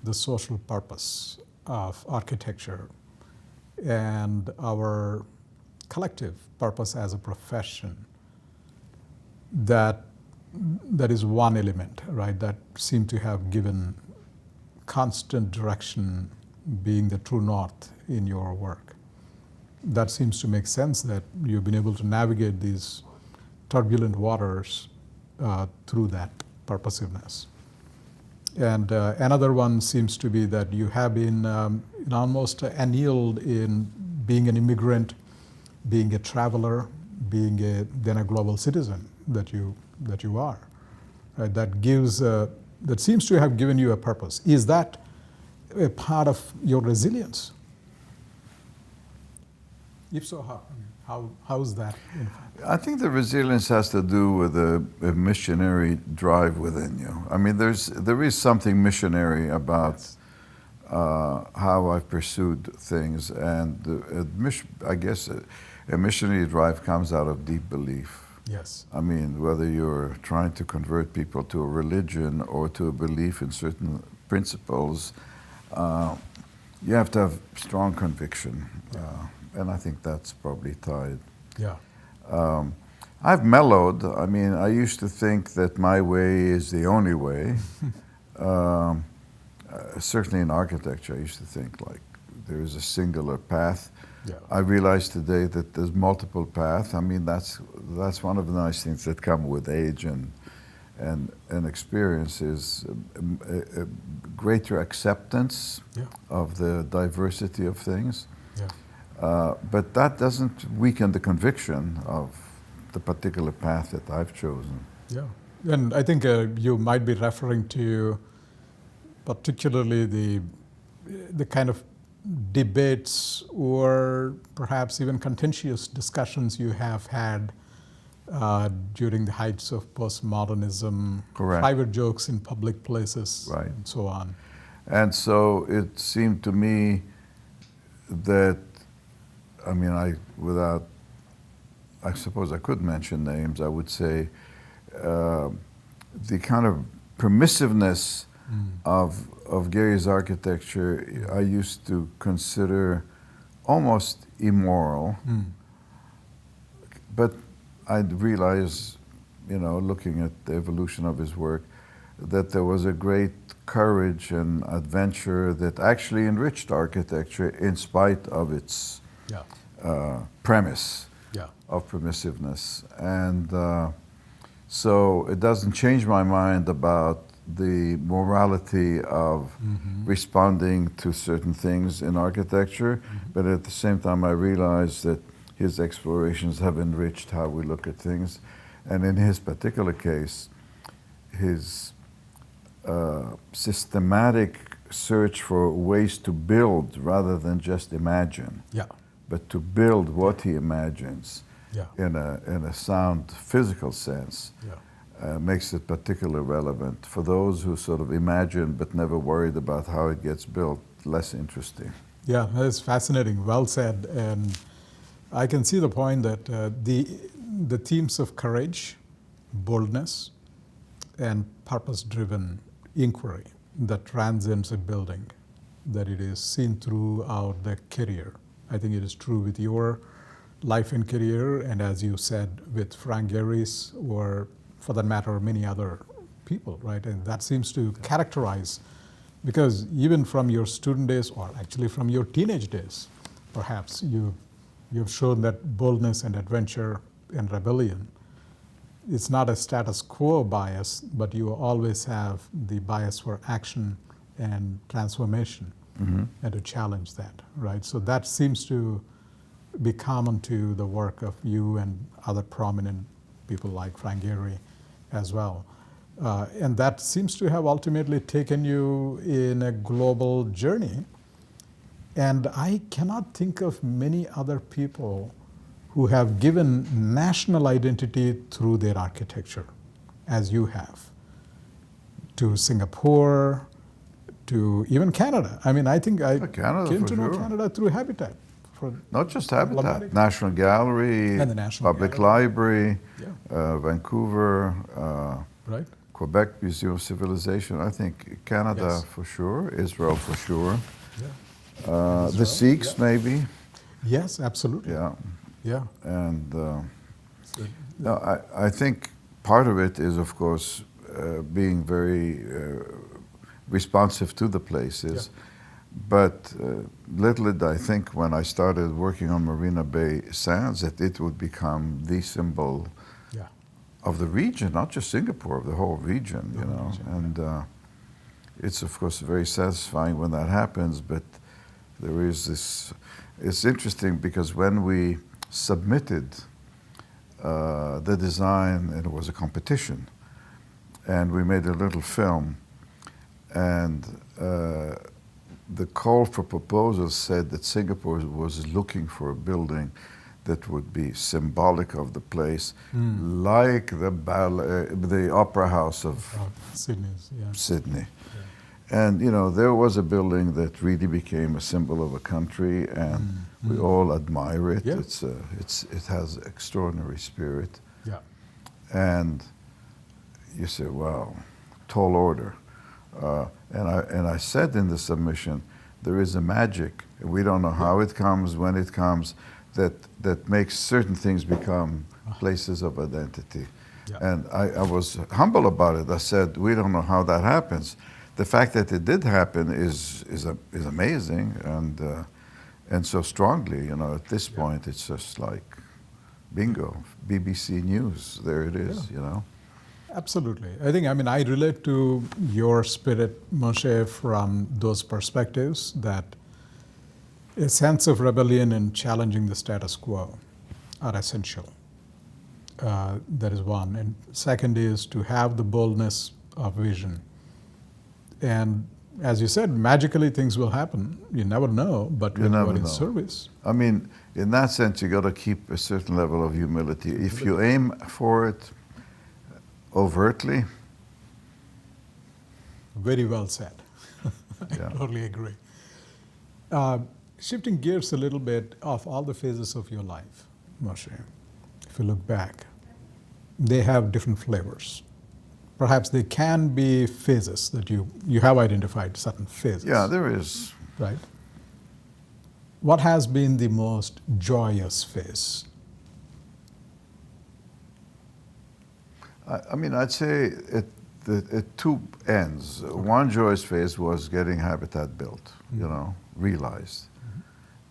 the social purpose of architecture and our collective purpose as a profession. That is one element, right, that seemed to have given constant direction, being the true north in your work. That seems to make sense, that you've been able to navigate these turbulent waters through that purposiveness. And another one seems to be that you have been almost annealed in being an immigrant, being a traveler, being then a global citizen that you are. Right? That seems to have given you a purpose. Is that a part of your resilience? If so, how is that? I think the resilience has to do with a missionary drive within you. There is something missionary about how I've pursued things, and I guess a missionary drive comes out of deep belief. Yes. Whether you're trying to convert people to a religion or to a belief in certain principles, you have to have strong conviction. And I think that's probably tied. Yeah. I've mellowed. I used to think that my way is the only way. certainly in architecture, I used to think like there is a singular path. Yeah. I realize today that there's multiple paths. I mean, that's one of the nice things that come with age and experience is a greater acceptance Yeah. of the diversity of things. Yeah. But that doesn't weaken the conviction of the particular path that I've chosen. Yeah. And I think you might be referring to particularly the kind of debates or perhaps even contentious discussions you have had during the heights of postmodernism, Correct. private jokes in public places, Right. and so on. And so it seemed to me that, I mean, I suppose I could mention names. I would say the kind of permissiveness of Gary's architecture I used to consider almost immoral. But I'd realize, you know, looking at the evolution of his work, that there was a great courage and adventure that actually enriched architecture in spite of its premise of permissiveness. And so it doesn't change my mind about the morality of responding to certain things in architecture, but at the same time I realize that his explorations have enriched how we look at things. And in his particular case, his systematic search for ways to build rather than just imagine, but to build what he imagines in a sound physical sense, makes it particularly relevant. For those who sort of imagine but never worried about how it gets built, less interesting. Yeah, that's fascinating. Well said. And I can see the point that the themes of courage, boldness, and purpose-driven inquiry that transcends a building, that it is seen throughout the career. I think it is true with your life and career, and as you said, with Frank Gehry's, or for that matter, many other people, right? And that seems to characterize, because even from your student days, or actually from your teenage days, perhaps you've shown that boldness and adventure and rebellion, it's not a status quo bias, but you always have the bias for action and transformation and to challenge that, right? So that seems to be common to the work of you and other prominent people like Frank Gehry as well. And that seems to have ultimately taken you in a global journey. And I cannot think of many other people who have given national identity through their architecture, as you have, to Singapore, to even Canada. I mean, I think I came to know Canada through Habitat. Not just Habitat, National Gallery, and the National Public Gallery. Library, Vancouver, right? Quebec Museum of Civilization. I think Canada for sure, Israel for sure. The Sikhs maybe. Yes, absolutely. Yeah. And no, I think part of it is, of course, being very responsive to the places. But little did I think when I started working on Marina Bay Sands that it would become the symbol of the region, not just Singapore, of the whole region, you know. And it's, of course, very satisfying when that happens, but there is this, it's interesting because when we submitted the design, and it was a competition, and we made a little film, and the call for proposals said that Singapore was looking for a building that would be symbolic of the place, like the Opera House of Sydney. And you know, there was a building that really became a symbol of a country, and we all admire it. It has extraordinary spirit. And you say, wow, tall order. And I said in the submission, there is a magic. We don't know how it comes, when it comes, that makes certain things become places of identity. And I was humble about it. I said, we don't know how that happens. the fact that it did happen is amazing, and so strongly, you know, at this point, it's just like, bingo, BBC News, there it is, you know. Absolutely. I mean, I relate to your spirit, Moshe, from those perspectives, that a sense of rebellion and challenging the status quo are essential. That is one. And second is to have the boldness of vision. And as you said, magically things will happen. You never know, but when you are in service. I mean, in that sense, you got to keep a certain level of humility. If you aim for it overtly. Very well said. I totally agree. Shifting gears a little bit, of all the phases of your life, Moshe, if you look back, they have different flavors. Perhaps they can be phases that you have identified certain phases. Yeah, there is. Right. What has been the most joyous phase? I mean, I'd say it two ends. One joyous phase was getting Habitat built, you know, realized,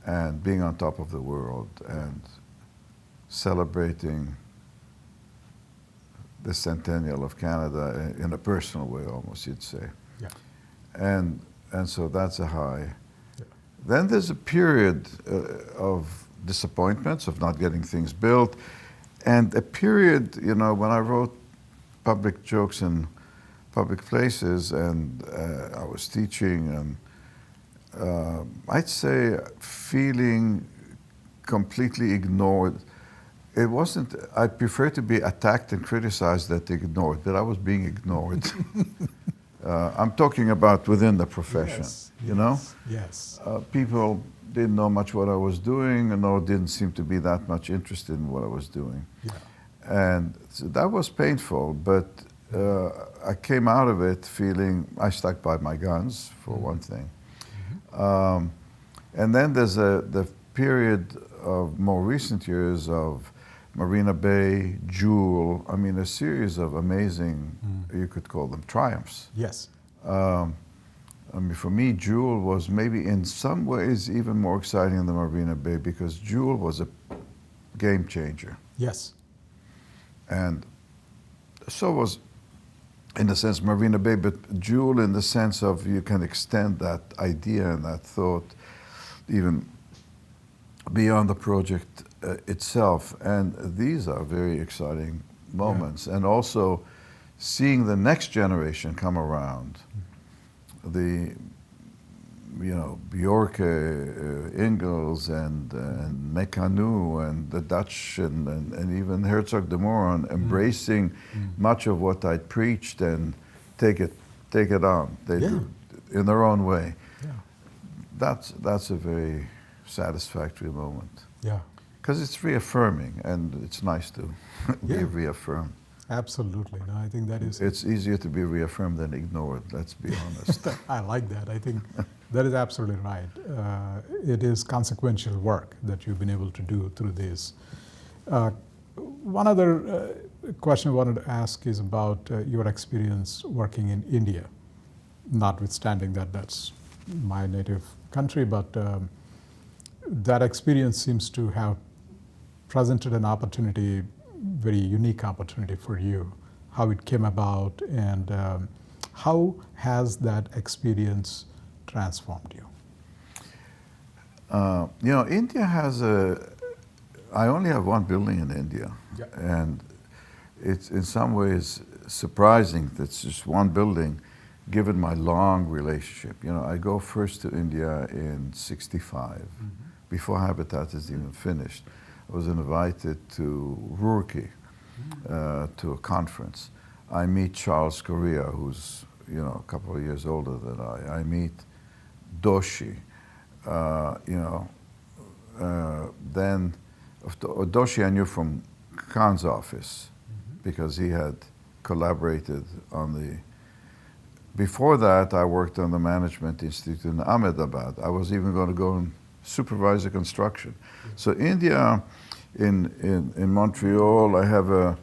and being on top of the world and celebrating the centennial of Canada in a personal way, almost, you'd say. Yeah. And so that's a high. Yeah. Then there's a period of disappointments, of not getting things built, and a period, you know, when I wrote public jokes in public places and I was teaching, and I'd say feeling completely ignored. It wasn't, I prefer to be attacked and criticized than ignored, but I was being ignored. I'm talking about within the profession, you know? Yes. People didn't know much what I was doing, and or didn't seem to be that much interested in what I was doing. Yeah. And so that was painful, but I came out of it feeling I stuck by my guns, for one thing. And then there's the period of more recent years of Marina Bay, Jewel, I mean, a series of amazing, you could call them triumphs. Yes. I mean, for me, Jewel was maybe in some ways even more exciting than Marina Bay, because Jewel was a game changer. Yes. And so was, in a sense, Marina Bay, but Jewel in the sense of you can extend that idea and that thought even beyond the project itself. And these are very exciting moments. And also seeing the next generation come around, the, you know, Bjorke, Ingalls, and Mekanu, and the Dutch, and even Herzog de Moran, embracing much of what I preached and take it on. They do in their own way. Yeah. That's a very satisfactory moment. Yeah. Because it's reaffirming, and it's nice to be reaffirmed. Absolutely. No, I think that is... It's easier to be reaffirmed than ignored, let's be honest. I like that. I think that is absolutely right. It is consequential work that you've been able to do through this. One other question I wanted to ask is about your experience working in India, notwithstanding that that's my native country, but that experience seems to have presented an opportunity, very unique opportunity for you, how it came about, and how has that experience transformed you? You know, India has I only have one building in India, and it's in some ways surprising that it's just one building, given my long relationship. You know, I go first to India in '65, before Habitat is even finished. I was invited to Roorkee, to a conference. I meet Charles Correa, who's, you know, a couple of years older than I. I meet Doshi, you know. Then Doshi I knew from Khan's office, because he had collaborated on the... Before that, I worked on the Management Institute in Ahmedabad. I was even going to go and supervise the construction. So India, in Montreal, I have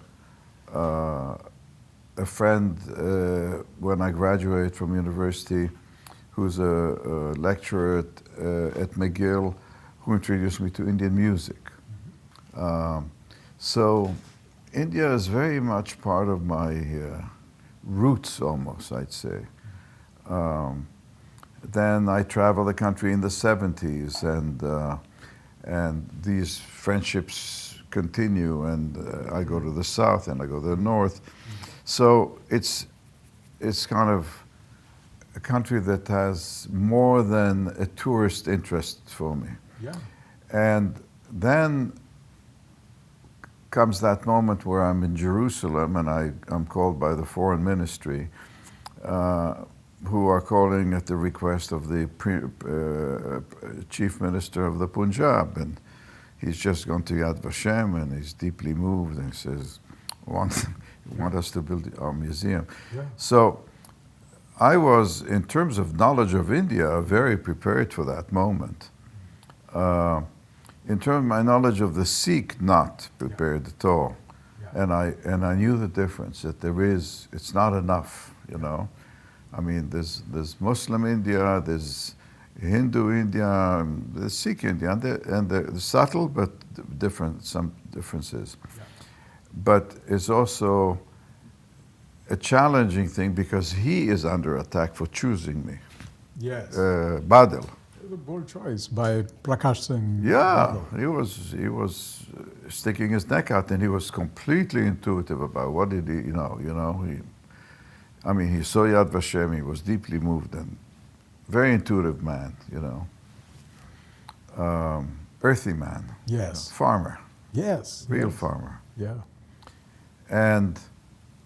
a friend when I graduated from university, who's a lecturer at McGill, who introduced me to Indian music. So India is very much part of my roots, almost, I'd say. Then I traveled the country in the 70s, and these friendships continue, and I go to the south and I go to the north. So it's kind of a country that has more than a tourist interest for me. Yeah. And then comes that moment where I'm in Jerusalem and I'm called by the foreign ministry, who are calling at the request of the chief minister of the Punjab. And he's just gone to Yad Vashem and he's deeply moved and he says, want us to build our museum. Yeah. So I was, in terms of knowledge of India, very prepared for that moment. In terms of my knowledge of the Sikh, not prepared at all. Yeah. And I knew the difference, that it's not enough, you know. I mean, there's Muslim India, there's Hindu India, there's Sikh India, and they're subtle but different, some differences. Yeah. But it's also a challenging thing because he is under attack for choosing me. Yes. Badal. It was a bold choice by Prakash Singh. Yeah, Badal. he was sticking his neck out, and he was completely intuitive about what did he, he saw Yad Vashem, he was deeply moved, and very intuitive man, earthy man. Yes. Farmer. Yes. Real yes. farmer. Yeah. And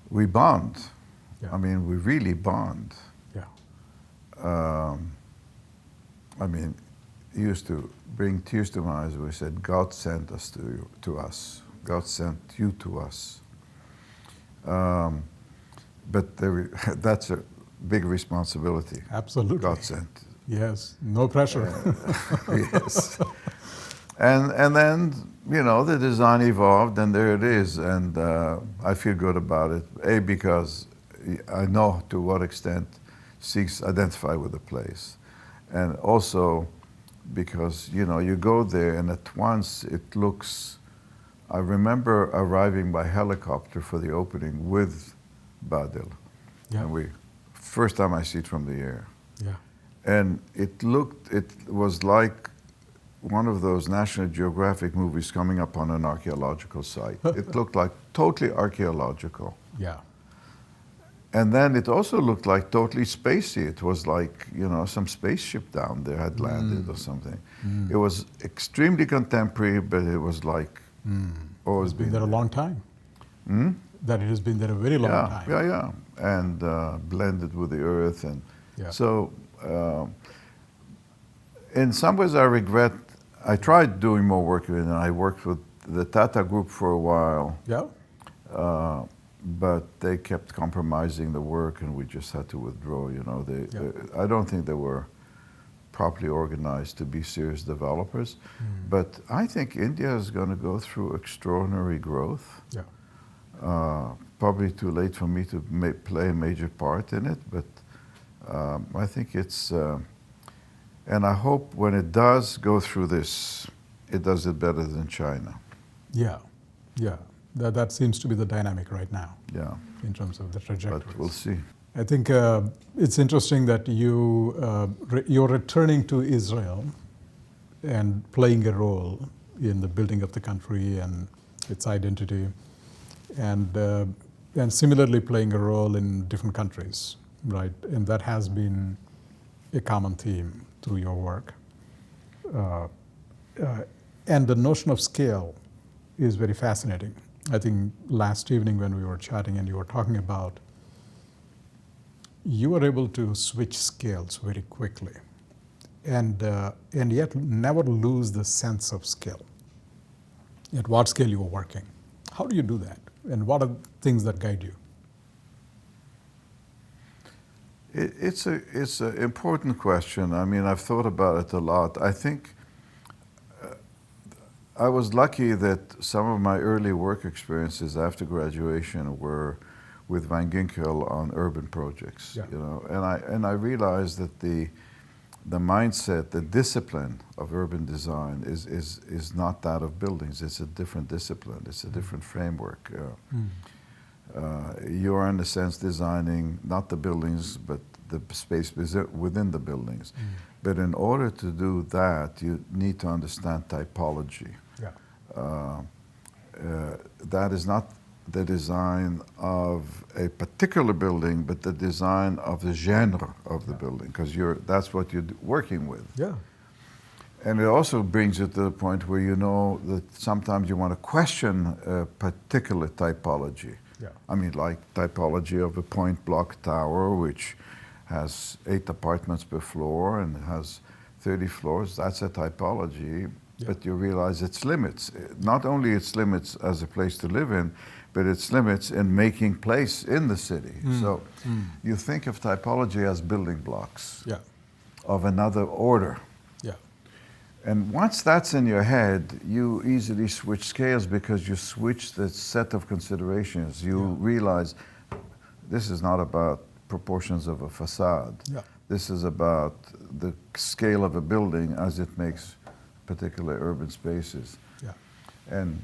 we bond. Yeah. I mean, we really bond. Yeah. He used to bring tears to my eyes when he said, God sent us to us. God sent you to us. But that's a big responsibility. Absolutely. God sent. Yes, no pressure. Yes. And then, the design evolved, and there it is. And I feel good about it. Because I know to what extent Sikhs identify with the place. And also because, you go there and at once it looks... I remember arriving by helicopter for the opening with Badal. Yeah. And first time I see it from the air. Yeah. And it was like one of those National Geographic movies coming up on an archaeological site. It looked like totally archaeological. Yeah. And then it also looked like totally spacey. It was like, some spaceship down there had landed or something. It was extremely contemporary, but it was like always been there a long time. That it has been there a very long time. Yeah. And blended with the earth. And so in some ways I regret, I tried doing more work with it, and I worked with the Tata Group for a while. Yeah. But they kept compromising the work, and we just had to withdraw. I don't think they were properly organized to be serious developers. But I think India is going to go through extraordinary growth. Yeah. Probably too late for me to play a major part in it, but I think it's... and I hope when it does go through this, it does it better than China. Yeah. That seems to be the dynamic right now. Yeah. In terms of the trajectory. But we'll see. I think it's interesting that you're returning to Israel and playing a role in the building of the country and its identity, and similarly playing a role in different countries, right? And that has been a common theme through your work. And the notion of scale is very fascinating. I think last evening when we were chatting and you were talking about, you were able to switch scales very quickly and yet never lose the sense of scale. At what scale you were working. How do you do that? And what are things that guide you? It's an important question. I mean, I've thought about it a lot. I think I was lucky that some of my early work experiences after graduation were with Van Ginkel on urban projects, Yeah. you know, and I realized that the mindset, the discipline of urban design is not that of buildings. It's a different discipline. It's a different framework. You are, in a sense, designing not the buildings, but the space within the buildings. But in order to do that, you need to understand typology. Yeah. That is not the design of a particular building, but the design of the genre of the building, because that's what you're working with. Yeah. And it also brings you to the point where you know that sometimes you want to question a particular typology. Yeah. I mean, like typology of a point block tower, which has 8 apartments per floor and has 30 floors. That's a typology, but you realize its limits. Not only its limits as a place to live in, but its limits in making place in the city. So you think of typology as building blocks of another order. Yeah. And once that's in your head, you easily switch scales because you switch the set of considerations. You realize this is not about proportions of a facade. Yeah. This is about the scale of a building as it makes particular urban spaces. Yeah. And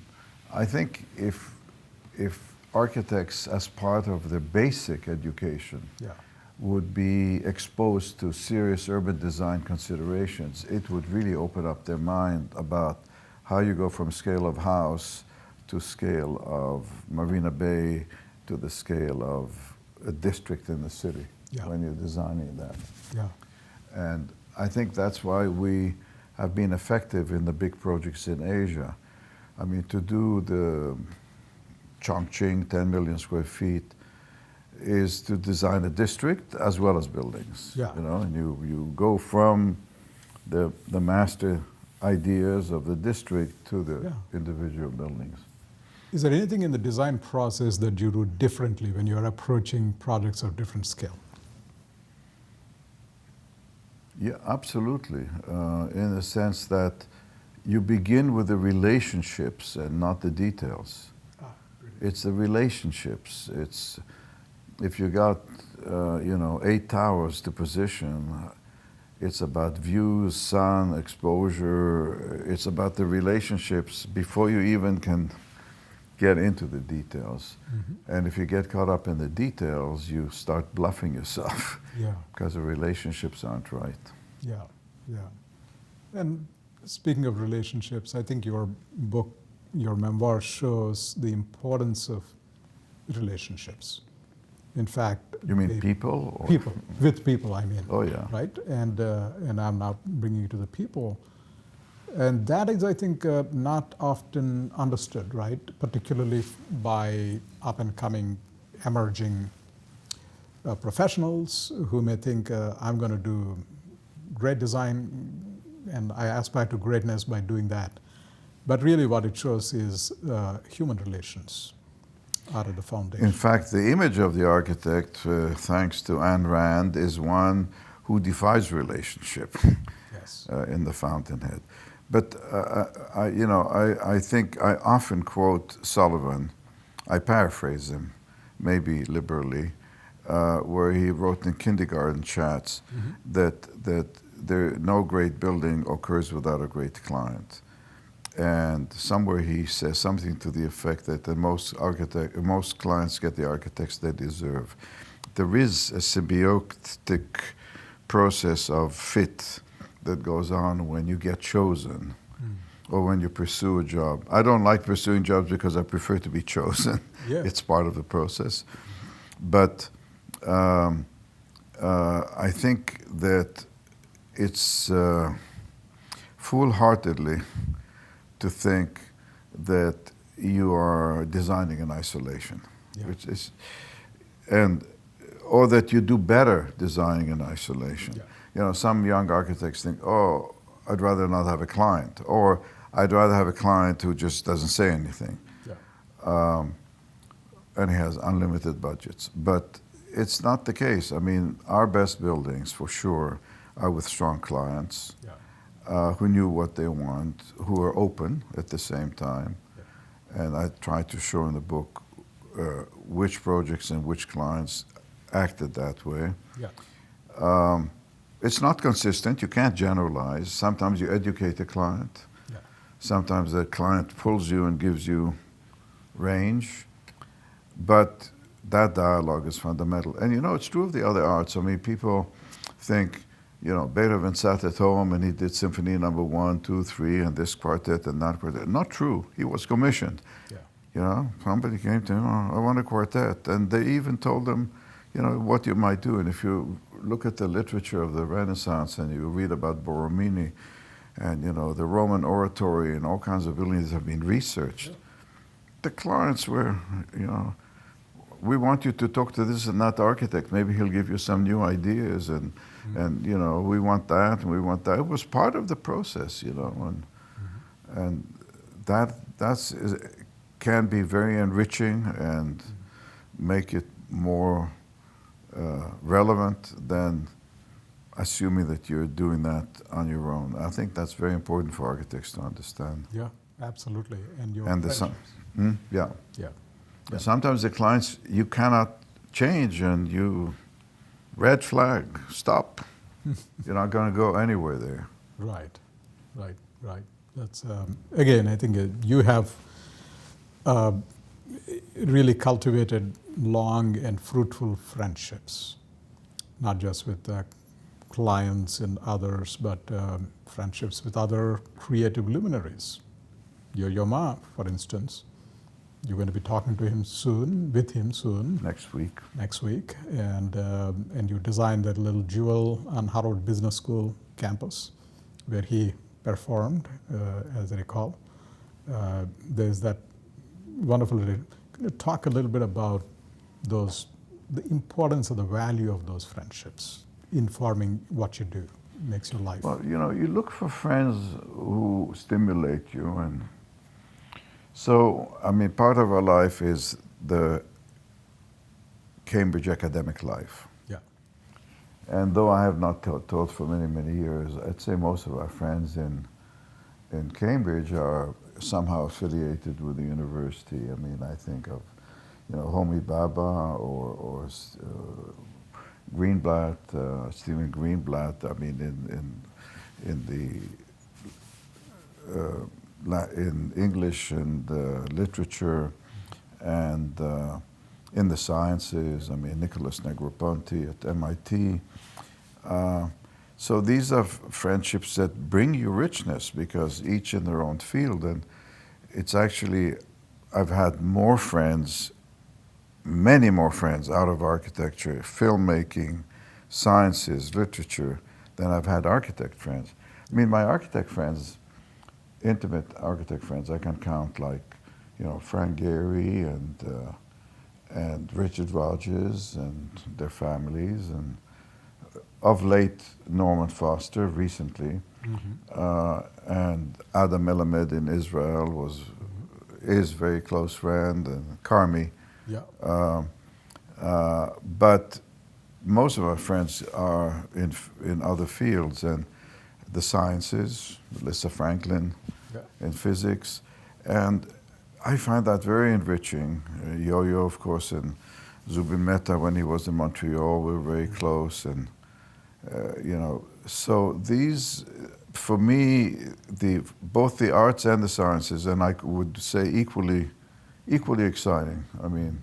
I think if architects, as part of their basic education, would be exposed to serious urban design considerations, it would really open up their mind about how you go from scale of house to scale of Marina Bay to the scale of a district in the city when you're designing that. Yeah. And I think that's why we have been effective in the big projects in Asia. I mean, to do the Chongqing 10 million square feet is to design a district as well as buildings. Yeah. You know, and you go from the master ideas of the district to the individual buildings. Is there anything in the design process that you do differently when you're approaching projects of different scale? Yeah, absolutely. In the sense that you begin with the relationships and not the details. It's the relationships. It's if you got 8 towers to position, it's about views, sun, exposure. It's about the relationships before you even can get into the details. And if you get caught up in the details, you start bluffing yourself because the relationships aren't right. Yeah, yeah. And speaking of relationships, I think your book, your memoir, shows the importance of relationships. In fact, you mean people? Or? People, with people, I mean. Oh yeah. Right, and I'm now bringing you to the people, and that is, I think, not often understood, right? Particularly by up and coming, emerging professionals who may think I'm going to do great design, and I aspire to greatness by doing that. But really, what it shows is human relations are at the foundation. In fact, the image of the architect, thanks to Ayn Rand, is one who defies relationship in the Fountainhead. But I think I often quote Sullivan. I paraphrase him, maybe liberally, where he wrote in Kindergarten Chats that no great building occurs without a great client. And somewhere he says something to the effect that most clients get the architects they deserve. There is a symbiotic process of fit that goes on when you get chosen or when you pursue a job. I don't like pursuing jobs because I prefer to be chosen. It's part of the process. But I think that it's foolhardily to think that you are designing in isolation, which is, or that you do better designing in isolation. You know, some young architects think, oh, I'd rather not have a client, or I'd rather have a client who just doesn't say anything, and he has unlimited budgets. But it's not the case. I mean, our best buildings, for sure, are with strong clients. Who knew what they want, who are open at the same time. And I try to show in the book which projects and which clients acted that way. Yeah. It's not consistent. You can't generalize. Sometimes you educate a client. Yeah. Sometimes the client pulls you and gives you range. But that dialogue is fundamental. And you know, it's true of the other arts. I mean, people think, you know, Beethoven sat at home and he did Symphony number 1, 2, 3, and this quartet and that quartet. Not true. He was commissioned. Yeah. You know, somebody came to him, oh, I want a quartet. And they even told him, you know, what you might do. And if you look at the literature of the Renaissance and you read about Borromini and, you know, the Roman oratory and all kinds of buildings have been researched, yeah. The clients were, you know, we want you to talk to this and that architect. Maybe he'll give you some new ideas, and you know, we want that and we want that. It was part of the process, you know, and that's can be very enriching and make it more relevant than assuming that you're doing that on your own. I think that's very important for architects to understand. Yeah, absolutely. And your yeah. Yeah. Yeah. Sometimes the clients you cannot change, and you red flag, stop. You're not going to go anywhere there. Right. That's again, I think you have really cultivated long and fruitful friendships, not just with clients and others, but friendships with other creative luminaries. Yo-Yo Ma, for instance. You're going to be talking to him soon, with him soon. Next week, and you designed that little jewel on Harvard Business School campus, where he performed, as I recall. There's that wonderful. Can you talk a little bit about those, the importance of the value of those friendships, informing what you do, makes your life. Well, you know, you look for friends who stimulate you, and so, I mean, part of our life is the Cambridge academic life. Yeah. And though I have not taught for many, many years, I'd say most of our friends in Cambridge are somehow affiliated with the university. I mean, I think of, you know, Homi Bhabha or Greenblatt, Stephen Greenblatt. I mean, in English and literature, and in the sciences. I mean, Nicholas Negroponte at MIT. So these are friendships that bring you richness, because each in their own field. And it's actually, I've had more friends, many more friends out of architecture, filmmaking, sciences, literature, than I've had architect friends. I mean, my architect friends, intimate architect friends, I can count, like, you know, Frank Gehry and Richard Rogers and their families, and of late Norman Foster recently, and Adam Melamed in Israel is very close friend, and Carmi. Yeah. But most of our friends are in other fields, and the sciences, Lisa Franklin, yeah, in physics, and I find that very enriching. Yo-Yo, of course, and Zubin Mehta when he was in Montreal, we were very close, and you know, so these, for me, both the arts and the sciences, and I would say equally exciting. I mean,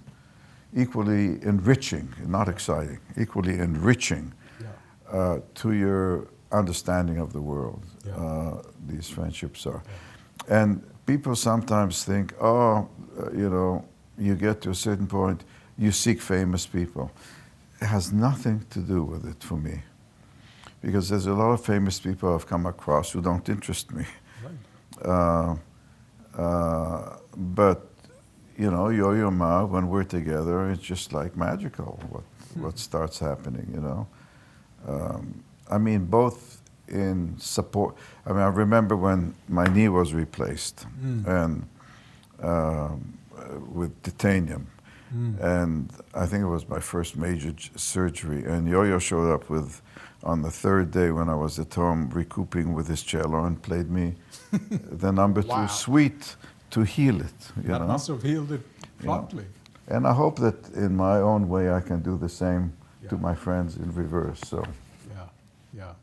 equally enriching, not exciting, equally enriching, yeah, to your understanding of the world. Yeah. These friendships are. Yeah. And people sometimes think, oh, you know, you get to a certain point, you seek famous people. It has nothing to do with it for me. Because there's a lot of famous people I've come across who don't interest me. Right. But, you know, Yo-Yo Ma, when we're together, it's just like magical what starts happening, you know. I mean, both in support. I mean, I remember when my knee was replaced, and with titanium, and I think it was my first major surgery. And Yo-Yo showed up on the third day when I was at home recouping with his cello, and played me the number 2 suite to heal it. That must have healed it promptly. And I hope that in my own way I can do the same to Yeah. my friends in reverse. So, Yeah, yeah.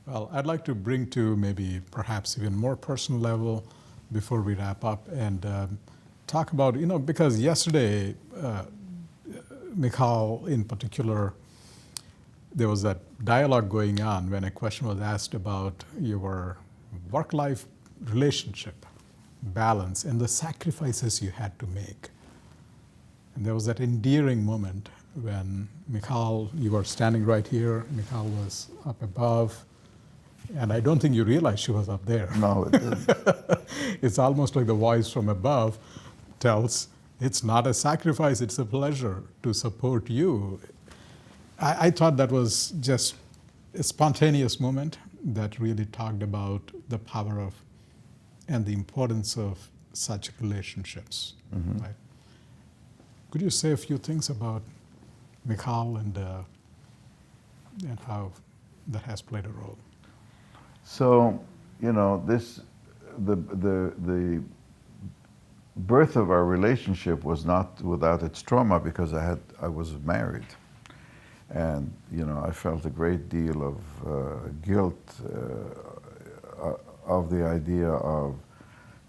Well, I'd like to bring to maybe perhaps even more personal level before we wrap up and talk about, because yesterday, Michal in particular, there was that dialogue going on when a question was asked about your work-life relationship balance and the sacrifices you had to make. And there was that endearing moment when Michal, you were standing right here, Michal was up above, and I don't think you realized she was up there. no, it didn't. It's almost like the voice from above tells, it's not a sacrifice, it's a pleasure to support you. I thought that was just a spontaneous moment that really talked about the power of and the importance of such relationships. Mm-hmm. Right? Could you say a few things about Michal and how that has played a role? So, the birth of our relationship was not without its trauma because I was married. And, I felt a great deal of guilt of the idea of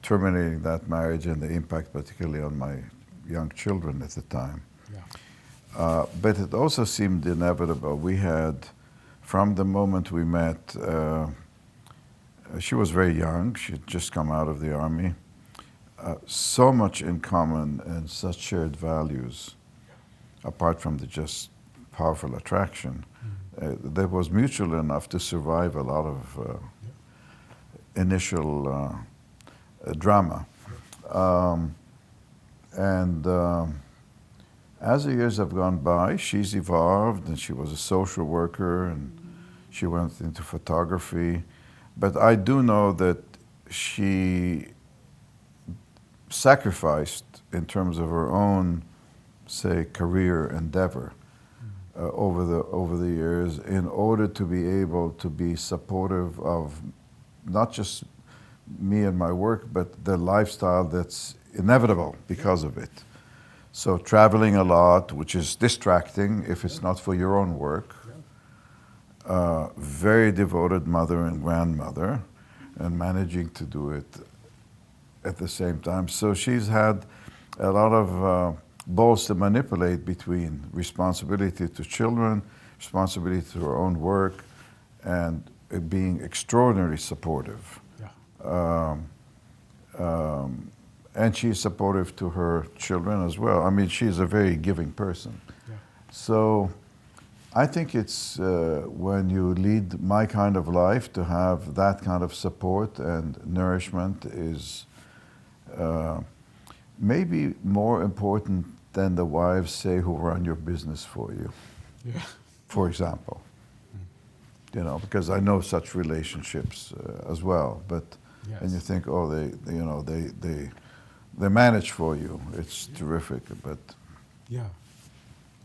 terminating that marriage and the impact particularly on my young children at the time. Yeah. But it also seemed inevitable. We had, from the moment we met, she was very young, she had just come out of the army, so much in common and such shared values, apart from the just powerful attraction. That was mutual enough to survive a lot of initial drama. As the years have gone by, she's evolved, and she was a social worker, and she went into photography. But I do know that she sacrificed in terms of her own, say, career endeavor over the years in order to be able to be supportive of not just me and my work, but the lifestyle that's inevitable because of it. So traveling a lot, which is distracting if it's not for your own work. Very devoted mother and grandmother, and managing to do it at the same time. So she's had a lot of balls to manipulate between responsibility to children, responsibility to her own work, and being extraordinarily supportive. Yeah. And she's supportive to her children as well. I mean, she's a very giving person. Yeah. So I think it's when you lead my kind of life, to have that kind of support and nourishment is maybe more important than the wives, say, who run your business for you, Yeah. for example. Because I know such relationships as well. But Yes. and you think, oh, they manage for you. It's terrific, but Yeah.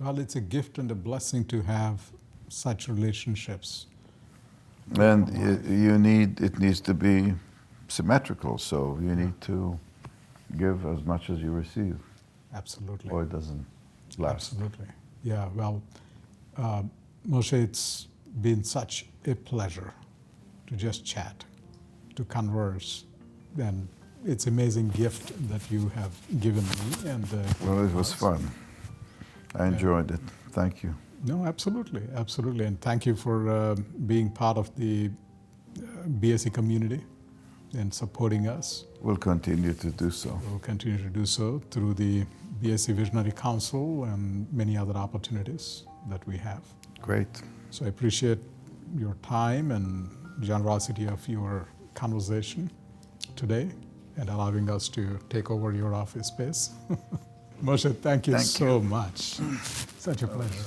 Well, it's a gift and a blessing to have such relationships. and it needs to be symmetrical. So you need to give as much as you receive, Absolutely. or it doesn't last. Absolutely. Yeah. Well, Moshe, it's been such a pleasure to just chat, to converse, and it's an amazing gift that you have given me. And Well, it was fun. I enjoyed it. Thank you. No, absolutely, absolutely, and thank you for being part of the BAC community and supporting us. We'll continue to do so. We'll continue to do so through the BAC Visionary Council and many other opportunities that we have. Great. So I appreciate your time and generosity of your conversation today and allowing us to take over your office space. Moshe, thank you Thank so much. Such a pleasure.